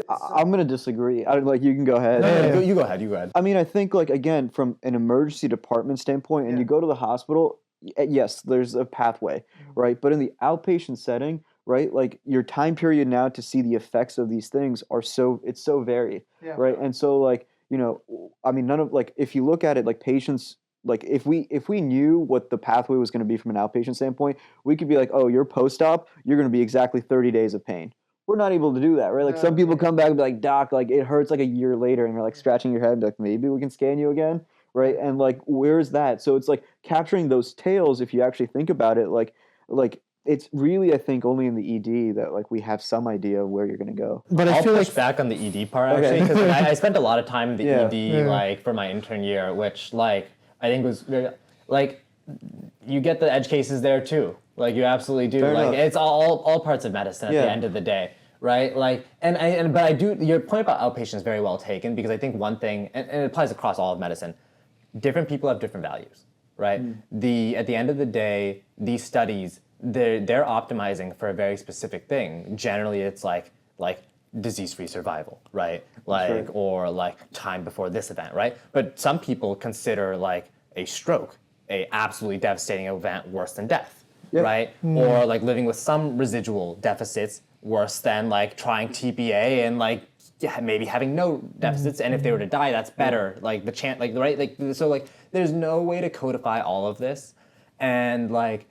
I'm going to disagree. You can go ahead. You go ahead. You go ahead. I mean, I think, like, again, from an emergency department standpoint, and you go to the hospital, yes, there's a pathway, right? But in the outpatient setting, right, like, your time period now to see the effects of these things it's so varied, right? And so, like, I mean, if you look at it, like, patients, like, if we knew what the pathway was going to be from an outpatient standpoint, we could be like, oh, your post-op, you're going to be exactly 30 days of pain. We're not able to do that, right? Like, some people come back and be like, doc, like, it hurts like a year later, and you're like scratching your head, like, maybe we can scan you again, right? And like, where's that? So it's like capturing those tails, if you actually think about it, like it's really, I think, only in the ED that like we have some idea of where you're going to go. But I'll I feel push like back on the ED part actually, because I spent a lot of time in the ED like for my intern year, which like I think was very, like, you get the edge cases there too. Like, you absolutely do. Fair enough. It's all parts of medicine at the end of the day, right? Like, but I do, your point about outpatient is very well taken, because I think one thing, and it applies across all of medicine, different people have different values, right? At the end of the day, these studies, they're optimizing for a very specific thing. Generally, it's like disease-free survival, right? Like, or like time before this event, right? But some people consider like a stroke a absolutely devastating event worse than death, right? Or like living with some residual deficits worse than like trying TPA and like maybe having no deficits. And if they were to die, that's better. Like the chance, like, right? Like, so like there's no way to codify all of this. And like,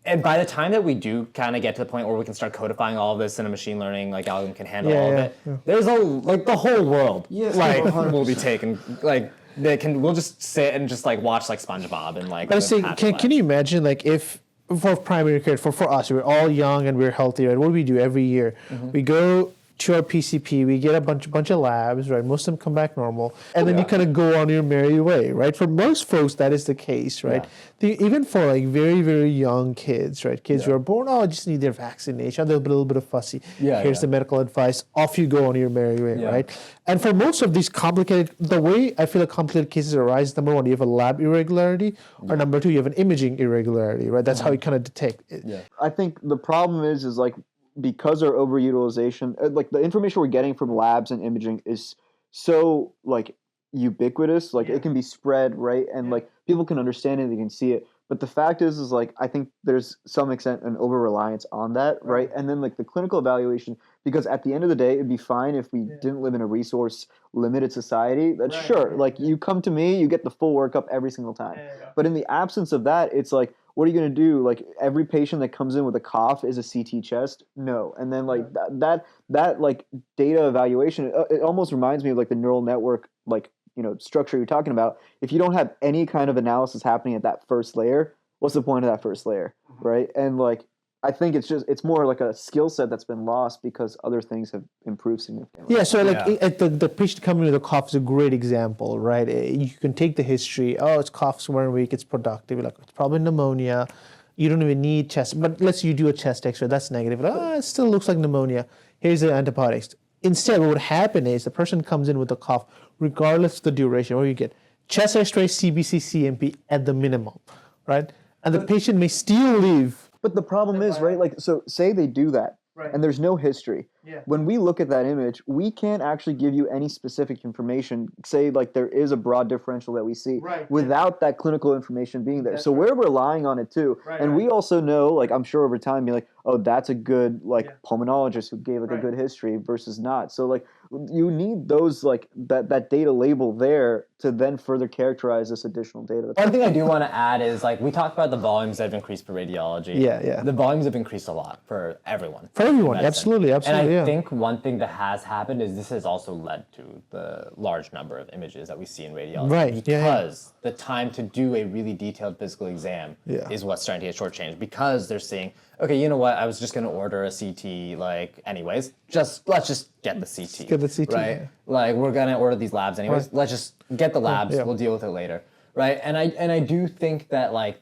and by the time that we do kind of get to the point where we can start codifying all of this in a machine learning, like algorithm can handle all of it, there's like the whole world, like, will be taken, like, we'll just sit and just like watch like SpongeBob and like. But I say, can you imagine, like, if for primary care, for us, we're all young and we're healthy, right? What do we do every year? We go to our PCP, we get a bunch of labs, right? Most of them come back normal, and then you kind of go on your merry way, right? For most folks, that is the case, right? Even for like very, very young kids, right? Kids who are born, oh, just need their vaccination. They'll be a little bit of fussy. Here's the medical advice. Off you go on your merry way, right? And for most of these complicated, the way I feel like complicated cases arise, number one, you have a lab irregularity, or number two, you have an imaging irregularity, right? That's how you kind of detect it. I think the problem is like, because our overutilization, like the information we're getting from labs and imaging is so like ubiquitous, like it can be spread, right? And like people can understand it, they can see it. But the fact is like, I think there's some extent an over-reliance on that, right? And then like the clinical evaluation, because at the end of the day, it'd be fine if we didn't live in a resource-limited society. That's like you come to me, you get the full workup every single time. But in the absence of that, it's like, what are you going to do? Like, every patient that comes in with a cough is a CT chest? No. And then like that like data evaluation, it almost reminds me of like the neural network, like, structure you're talking about. If you don't have any kind of analysis happening at that first layer, what's the point of that first layer, right? And like, I think it's more like a skill set that's been lost because other things have improved significantly. Yeah, so like the patient coming with a cough is a great example, right? You can take the history. Oh, it's coughs 1 week, it's productive. You're like, it's probably pneumonia. You don't even need chest, but let's say you do a chest X-ray, that's negative. It still looks like pneumonia. Here's the antibiotics. Instead, what would happen is the person comes in with a cough, regardless of the duration, or you get chest X-ray, CBC, CMP at the minimum, right? And the patient may still live. But the problem is, right, like, so say they do that, and there's no history. When we look at that image, we can't actually give you any specific information, say, like, there is a broad differential that we see, without that clinical information being there. So we're relying on it, too. And we also know, like, I'm sure over time, be like, oh, that's a good, like, pulmonologist who gave, like, a good history versus not. So, like, you need those, like, that data label there to then further characterize this additional data. One thing I do want to add is, like, we talked about the volumes that have increased for radiology. Yeah. The volumes have increased a lot for everyone. For everyone, absolutely. And I yeah. think one thing that has happened is this has also led to the large number of images that we see in radiology. Right, yeah, yeah. Because the time to do a really detailed physical exam Yeah. is what's starting to get shortchanged. Because they're saying, okay, you know what? I was just going to order a CT, like, anyways. Let's just get the CT. Get the CT, right? yeah. Like, we're going to order these labs anyways. Right. Let's just get the labs. yeah. We'll deal with it later, right? And I do think that like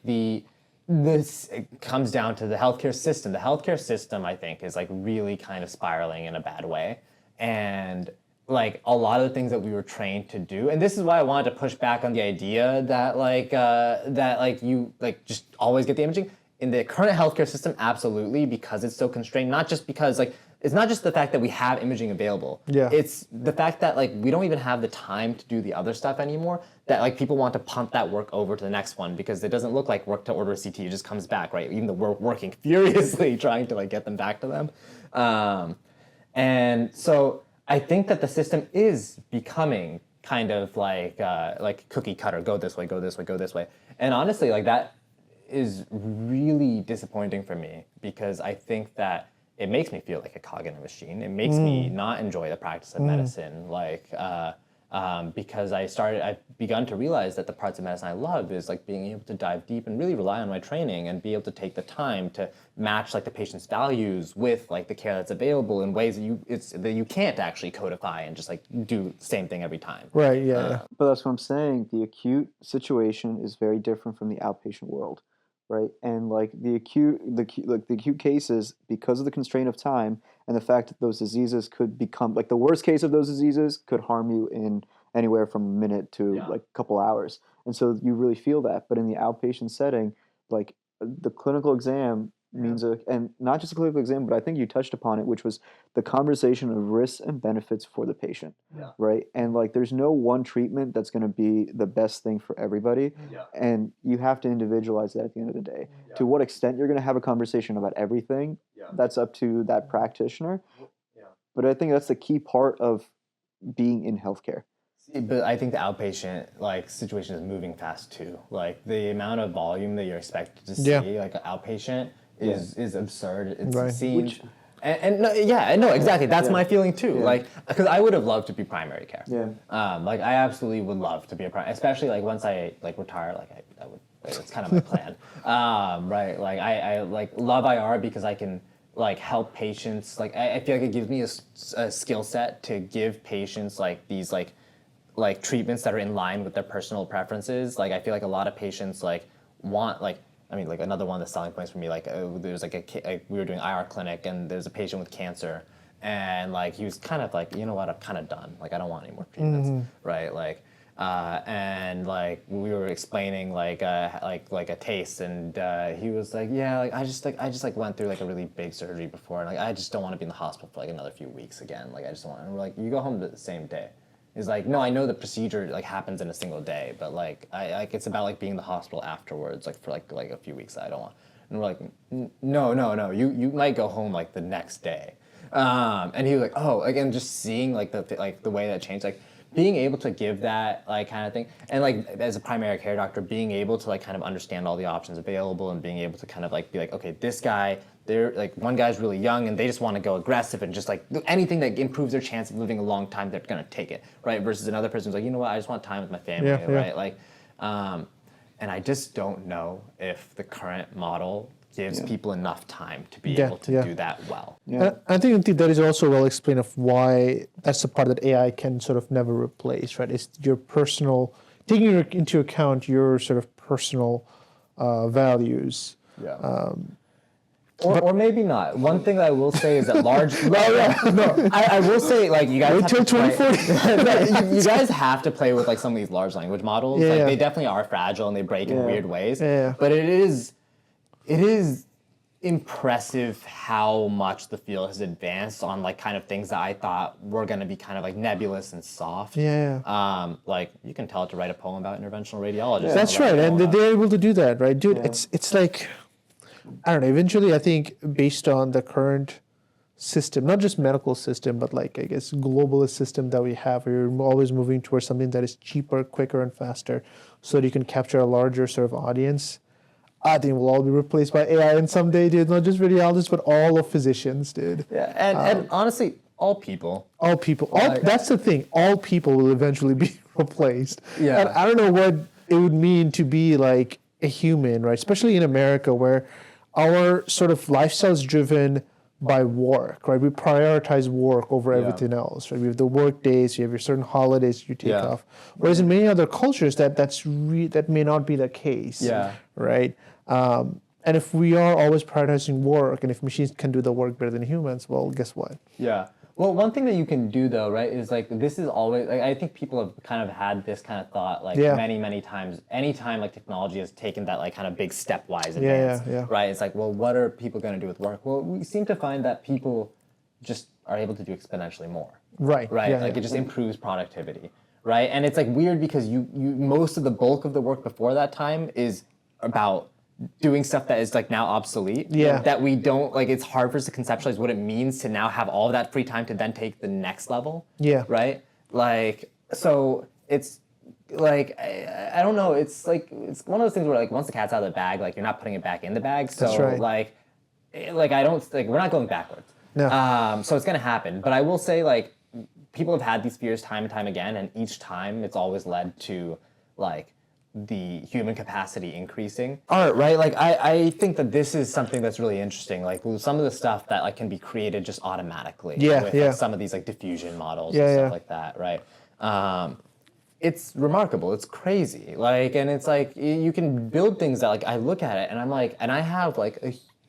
this it comes down to the healthcare system. The healthcare system, I think, is like really kind of spiraling in a bad way. And like a lot of the things that we were trained to do, and this is why I wanted to push back on the idea that you like just always get the imaging. In the current healthcare system, absolutely, because it's so constrained, not just because like it's not just the fact that we have imaging available. Yeah. It's the fact that like we don't even have the time to do the other stuff anymore. That like people want to punt that work over to the next one because it doesn't look like work to order a CT. It just comes back, right? Even though we're working furiously trying to like get them back to them. And so I think that the system is becoming kind of like cookie cutter. Go this way, go this way, go this way. And honestly, like that is really disappointing for me because I think that it makes me feel like a cog in a machine. It makes me not enjoy the practice of medicine, because I've begun to realize that the parts of medicine I love is like being able to dive deep and really rely on my training and be able to take the time to match like the patient's values with like the care that's available in ways that you can't actually codify and just like do the same thing every time. Right, yeah. But that's what I'm saying. The acute situation is very different from the outpatient world, right? And like the acute cases, because of the constraint of time and the fact that those diseases could become like the worst case of those diseases could harm you in anywhere from a minute to like a couple hours. And so you really feel that. But in the outpatient setting, like the clinical exam means and not just a clinical exam, but I think you touched upon it, which was the conversation of risks and benefits for the patient, right? And like there's no one treatment that's going to be the best thing for everybody, and you have to individualize that at the end of the day. To what extent you're going to have a conversation about everything, that's up to that practitioner. But I think that's the key part of being in healthcare. But I think the outpatient like situation is moving fast too. Like the amount of volume that you're expected to see, like an outpatient, is absurd. It seems, and no, exactly. That's my feeling too. Like, because I would have loved to be primary care. Like I absolutely would love to be a primary, especially like once I like retire. Like I would. It's kind of my plan. Right. Like I like love IR because I can like help patients. Like I feel like it gives me a skill set to give patients like these like treatments that are in line with their personal preferences. Like I feel like a lot of patients like want like. I mean, like another one of the selling points for me, like there's like we were doing IR clinic and there's a patient with cancer and like he was kind of like, you know what, I'm kind of done. Like I don't want any more treatments, right? Like, and like we were explaining like a taste and he was like, yeah, like I just went through like a really big surgery before and like I just don't want to be in the hospital for like another few weeks again. Like I just don't want. And we're like, you go home the same day. He's like, no, I know the procedure like happens in a single day, but like it's about like being in the hospital afterwards, like for like a few weeks that I don't want. And we're like, no, you might go home like the next day. And he was like, oh, again, just seeing like the way that changed, like being able to give that like kind of thing, and like as a primary care doctor, being able to like kind of understand all the options available and being able to kind of like be like, okay, this guy. They're like one guy's really young and they just want to go aggressive and just like anything that improves their chance of living a long time, they're gonna take it, right? Versus another person's like, you know what, I just want time with my family, right? Like, and I just don't know if the current model gives people enough time to be able to do that well. I think that is also well explained of why that's the part that AI can sort of never replace, right? It's your personal, taking into account your sort of personal values. Or maybe not. One thing that I will say is that large. I will say like you guys. Wait till 2040. You guys have to play with like some of these large language models. Like they definitely are fragile and they break in weird ways. But it is impressive how much the field has advanced on like kind of things that I thought were going to be kind of like nebulous and soft. Like you can tell it to write a poem about interventional radiology. That's right, and they're able to do that, right, dude? It's like. I don't know, eventually I think based on the current system, not just medical system, but like I guess globalist system that we have, we're always moving towards something that is cheaper, quicker, and faster so that you can capture a larger sort of audience. I think we'll all be replaced by AI in some day, dude. Not just radiologists, but all of physicians, dude. Yeah, and honestly, all people. All people. That's the thing. All people will eventually be replaced. Yeah. And I don't know what it would mean to be like a human, right? Especially in America, where our sort of lifestyle is driven by work, right? We prioritize work over everything else, right? We have the work days, you have your certain holidays you take off. Whereas in many other cultures, that may not be the case, right? And if we are always prioritizing work, and if machines can do the work better than humans, well, guess what? Yeah. Well, one thing that you can do though, right, is like this is always like I think people have kind of had this kind of thought like many times. Anytime like technology has taken that like kind of big stepwise advance, right? It's like, well, what are people going to do with work? Well, we seem to find that people just are able to do exponentially more. Right. Right. Yeah, like it just improves productivity. Right. And it's like weird because you most of the bulk of the work before that time is about doing stuff that is like now obsolete. Yeah. That we don't like. It's hard for us to conceptualize what it means to now have all of that free time to then take the next level. Yeah. Right. Like so, it's like I don't know. It's like it's one of those things where like once the cat's out of the bag, like you're not putting it back in the bag. So That's right. like I don't like we're not going backwards. No. So it's gonna happen. But I will say like people have had these fears time and time again, and each time it's always led to like the human capacity increasing. Art, right? Like I think that this is something that's really interesting. Like some of the stuff that like can be created just automatically. With like, some of these like diffusion models and stuff like that, right? It's remarkable. It's crazy. Like, and it's like you can build things that like I look at it and I'm like, and I have like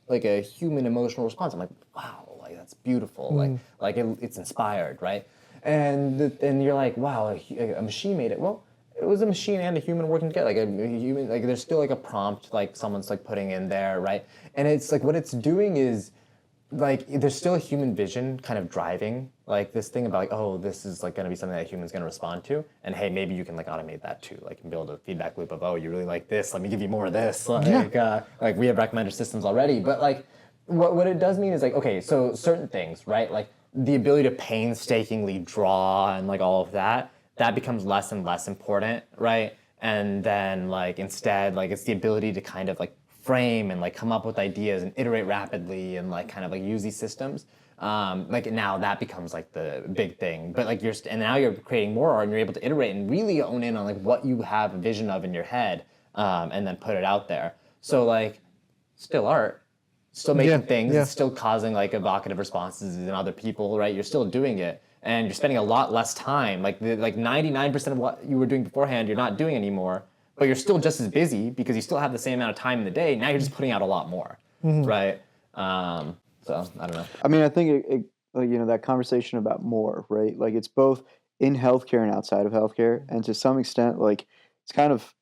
a human emotional response. I'm like, wow, like that's beautiful. Like it's inspired, right? And you're like, wow, a machine made it. Well, it was a machine and a human working together. Like a human, like there's still like a prompt, like someone's like putting in there, right? And it's like what it's doing is, like there's still a human vision kind of driving like this thing about like, oh, this is like going to be something that a human's going to respond to, and hey, maybe you can like automate that too, like and build a feedback loop of, oh, you really like this, let me give you more of this, like we have recommender systems already, but like what it does mean is like, okay, so certain things, right, like the ability to painstakingly draw and like all of that becomes less and less important, right? And then like instead, like it's the ability to kind of like frame and like come up with ideas and iterate rapidly and like kind of like use these systems. Like now that becomes like the big thing. But like and now you're creating more art and you're able to iterate and really own in on like what you have a vision of in your head, and then put it out there. So like still art, still making things, it's still causing like evocative responses in other people, right? You're still doing it. And you're spending a lot less time. Like 99% of what you were doing beforehand, you're not doing anymore. But you're still just as busy because you still have the same amount of time in the day. Now you're just putting out a lot more, right? So I don't know. I mean, I think that conversation about more, right? Like it's both in healthcare and outside of healthcare, and to some extent, like it's kind of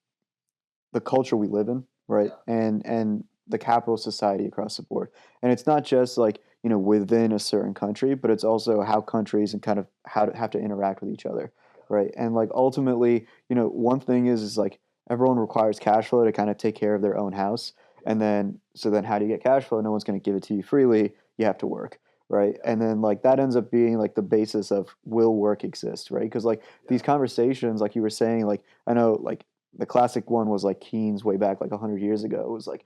the culture we live in, right? And the capitalist society across the board. And it's not just like within a certain country, but it's also how countries and kind of how to have to interact with each other, right? And like ultimately, one thing is like everyone requires cash flow to kind of take care of their own house, and then how do you get cash flow? No one's going to give it to you freely. You have to work, right? And then like that ends up being like the basis of will work exist, right? Because like these conversations, like you were saying, like I know like the classic one was like Keynes way back like 100 years ago. It was like,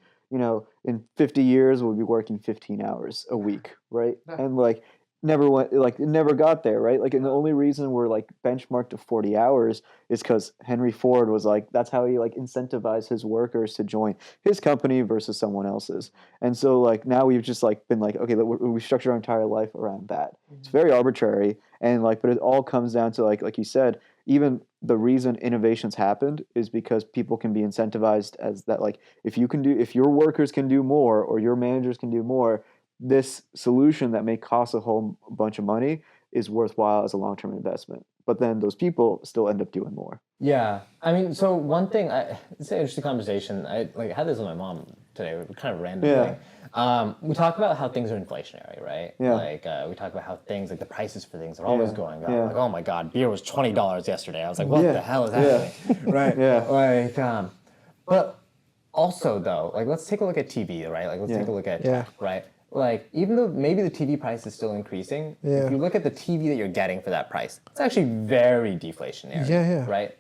in 50 years we'll be working 15 hours a week, right? And like it never got there, right? Like, and the only reason we're like benchmarked to 40 hours is because Henry Ford was like, that's how he like incentivized his workers to join his company versus someone else's. And so like now we've just like been like, okay, we structure our entire life around that. It's very arbitrary, and like, but it all comes down to like you said, even the reason innovations happened is because people can be incentivized as that, like if your workers can do more or your managers can do more, this solution that may cost a whole bunch of money is worthwhile as a long-term investment. But then those people still end up doing more. Yeah, I mean, so one thing, it's an interesting conversation. I had this with my mom today, kind of random thing. We talk about how things are inflationary, right? Yeah. Like we talk about how things, like the prices for things are always going up. Like, oh my God, beer was $20 yesterday. I was like, what the hell is happening? Right? Like, but also though, like let's take a look at TV, right? Like let's take a look at tech, right? Like even though maybe the TV price is still increasing, if you look at the TV that you're getting for that price, it's actually very deflationary, right?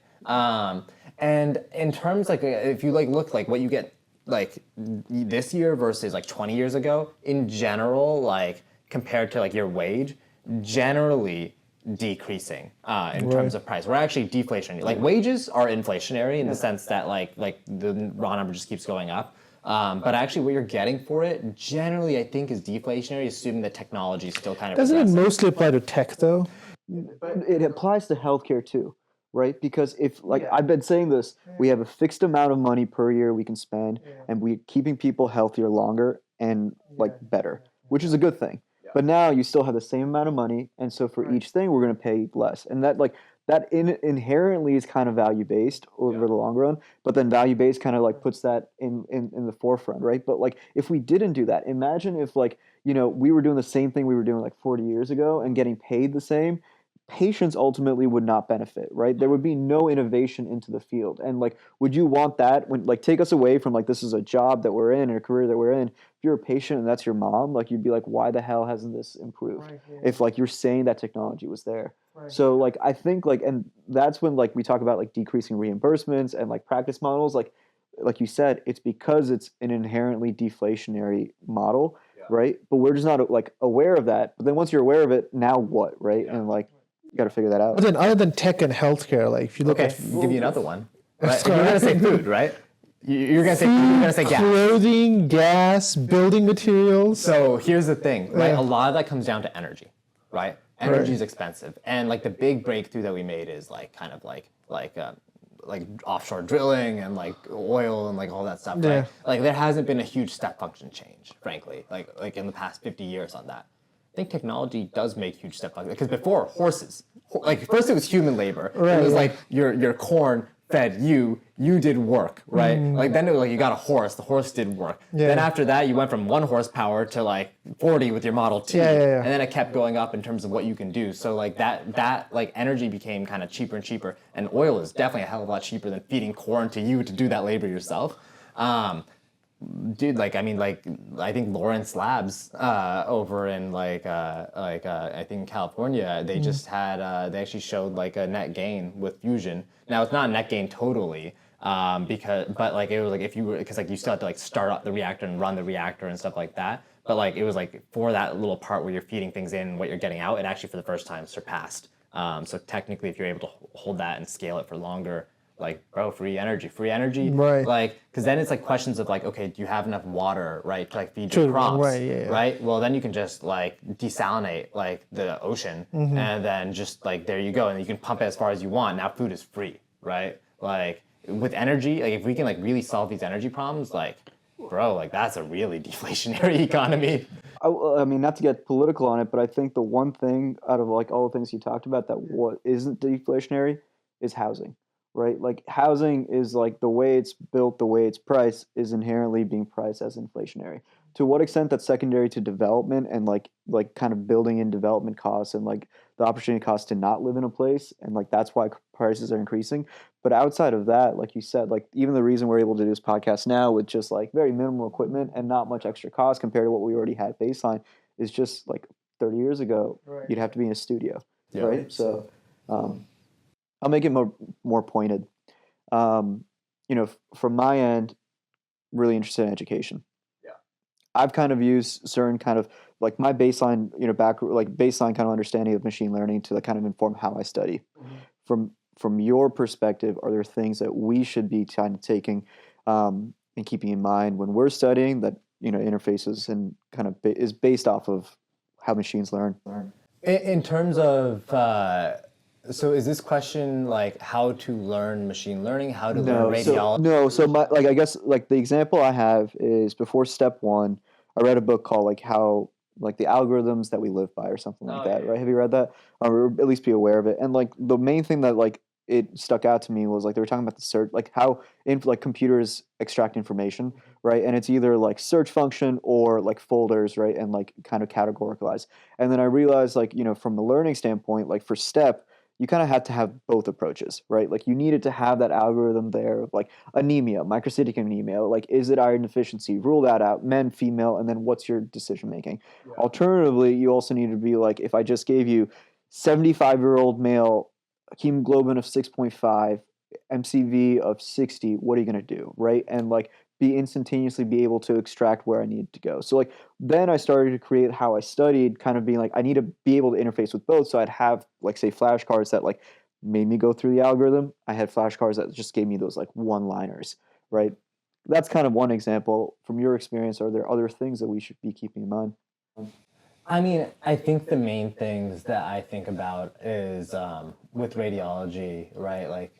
And in terms like if you like look like what you get this year versus like 20 years ago, in general, like compared to like your wage, generally decreasing in terms of price. We're actually deflationary. Like wages are inflationary in the sense that like the raw number just keeps going up. But actually what you're getting for it generally I think is deflationary, assuming that technology is still kind of Doesn't it progressing. mostly apply to tech though? It applies to healthcare too, right? Because if, like I've been saying this, we have a fixed amount of money per year we can spend, and we're keeping people healthier longer and like better, which is a good thing. But now you still have the same amount of money, and so for each thing we're going to pay less, and that inherently is kind of value based over the long run. But then value based kind of like puts that in the forefront, right? But like if we didn't do that, imagine if like we were doing the same thing we were doing like 40 years ago and getting paid the same. Patients ultimately would not benefit, right? There would be no innovation into the field. And like, would you want that when like take us away from like this is a job that we're in and a career that we're in? If you're a patient and that's your mom, like you'd be like, why the hell hasn't this improved? Right, yeah. If like you're saying that technology was there. Right. So like I think like, and that's when like we talk about like decreasing reimbursements and like practice models, like you said, it's because it's an inherently deflationary model, right? But we're just not like aware of that. But then once you're aware of it, now what, right? And like you got to figure that out. But then other than tech and healthcare, like if you look at I'll give you another one. Right? If you're gonna say food, right? You're gonna say gas. Clothing, gas, building materials. So here's the thing, right? A lot of that comes down to energy, right? Energy is expensive, and like the big breakthrough that we made is like kind of like offshore drilling and like oil and like all that stuff, right? Like there hasn't been a huge step function change, frankly, like in the past 50 years on that. I think technology does make huge step functions, because before horses, like first it was human labor. It was like your corn fed you did work, right? Like then it was like you got a horse, the horse did work. Then after that you went from 1 horsepower to like 40 with your Model T. And then it kept going up in terms of what you can do. So like that like energy became kind of cheaper and cheaper, and oil is definitely a hell of a lot cheaper than feeding corn to you to do that labor yourself. Dude, like I mean, like I think Lawrence Labs over in I think in California, they just had they actually showed like a net gain with fusion. Now it's not a net gain totally, but like it was like because like you still had to like start up the reactor and run the reactor and stuff like that. But like it was like for that little part where you're feeding things in and what you're getting out, it actually for the first time surpassed. So technically, if you're able to hold that and scale it for longer. Like, bro, free energy, right? Like, because then it's like questions of like, okay, do you have enough water, right, to like feed your crops, right? Well, then you can just like desalinate like the ocean, and then just like there you go, and you can pump it as far as you want. Now food is free, right? Like with energy, like if we can like really solve these energy problems, like, bro, like that's a really deflationary economy. I mean, not to get political on it, but I think the one thing out of like all the things you talked about that what isn't deflationary is housing. Right? Like housing is like the way it's built, the way it's priced is inherently being priced as inflationary. To what extent that's secondary to development and like kind of building in development costs and like the opportunity costs to not live in a place, and like that's why prices are increasing. But outside of that, like you said, like even the reason we're able to do this podcast now with just like very minimal equipment and not much extra cost compared to what we already had baseline is just like 30 years ago, you'd have to be in a studio, right? So I'll make it more pointed. From my end, really interested in education. Yeah, I've kind of used certain kind of like my baseline, baseline kind of understanding of machine learning to kind of inform how I study. From your perspective, are there things that we should be kind of taking and keeping in mind when we're studying that interfaces and kind of is based off of how machines learn? In terms of so is this question like how to learn machine learning, how to learn radiology? So my I guess like the example I have is before step 1, I read a book called like how like the algorithms that we live by or something like that, right? Have you read that? Or at least be aware of it. And like the main thing that like it stuck out to me was like they were talking about the search, like how like computers extract information, right? And it's either like search function or like folders, right? And like kind of categoricalize. And then I realized like, from the learning standpoint, like for step, you kind of had to have both approaches, right? Like you needed to have that algorithm there of like anemia, microcytic anemia, like is it iron deficiency, rule that out, men, female, and then what's your decision making? Yeah. Alternatively, you also need to be like, if I just gave you 75-year-old male, hemoglobin of 6.5, MCV of 60, what are you going to do, right? And like be instantaneously be able to extract where I needed to go. So like then I started to create how I studied, kind of being like I need to be able to interface with both. So I'd have like say flashcards that like made me go through the algorithm. I had flashcards that just gave me those like one-liners, right? That's kind of one example. From your experience, are there other things that we should be keeping in mind? I mean, I think the main things that I think about is with radiology, right? Like,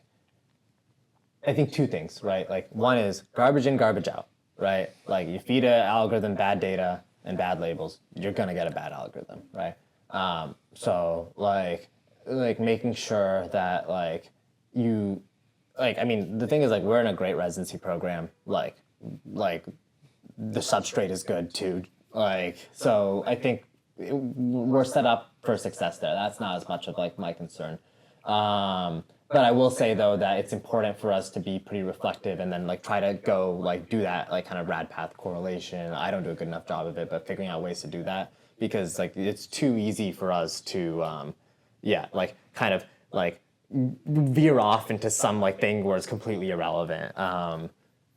I think two things, right? Like, one is garbage in, garbage out, right? Like, you feed an algorithm bad data and bad labels, you're gonna get a bad algorithm, right? So like making sure that like you, like, I mean, the thing is like we're in a great residency program, like the substrate is good too, like, so I think we're set up for success there. That's not as much of like my concern. But I will say though that it's important for us to be pretty reflective and then like try to go like do that like kind of rad path correlation. I don't do a good enough job of it, but figuring out ways to do that because like it's too easy for us to like kind of like veer off into some like thing where it's completely irrelevant.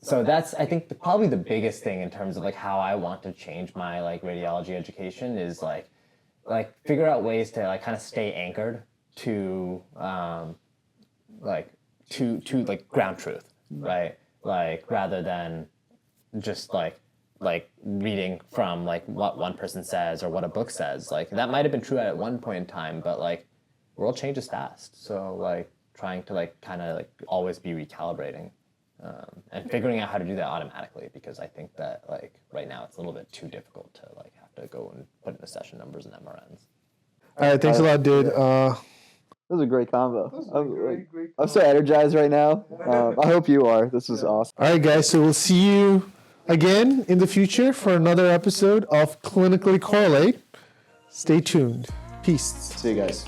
So that's I think probably the biggest thing in terms of like how I want to change my like radiology education is like figure out ways to like kind of stay anchored to like ground truth, right? Like rather than just like reading from like what one person says or what a book says. Like that might have been true at one point in time, but like world changes fast. So like trying to like kind of like always be recalibrating and figuring out how to do that automatically because I think that like right now it's a little bit too difficult to like have to go and put in the session numbers and MRNs. All right, thanks a lot, dude. That was a great combo. I'm so energized right now. I hope you are. This was awesome. All right, guys. So we'll see you again in the future for another episode of Clinically Correlate. Stay tuned. Peace. See you guys.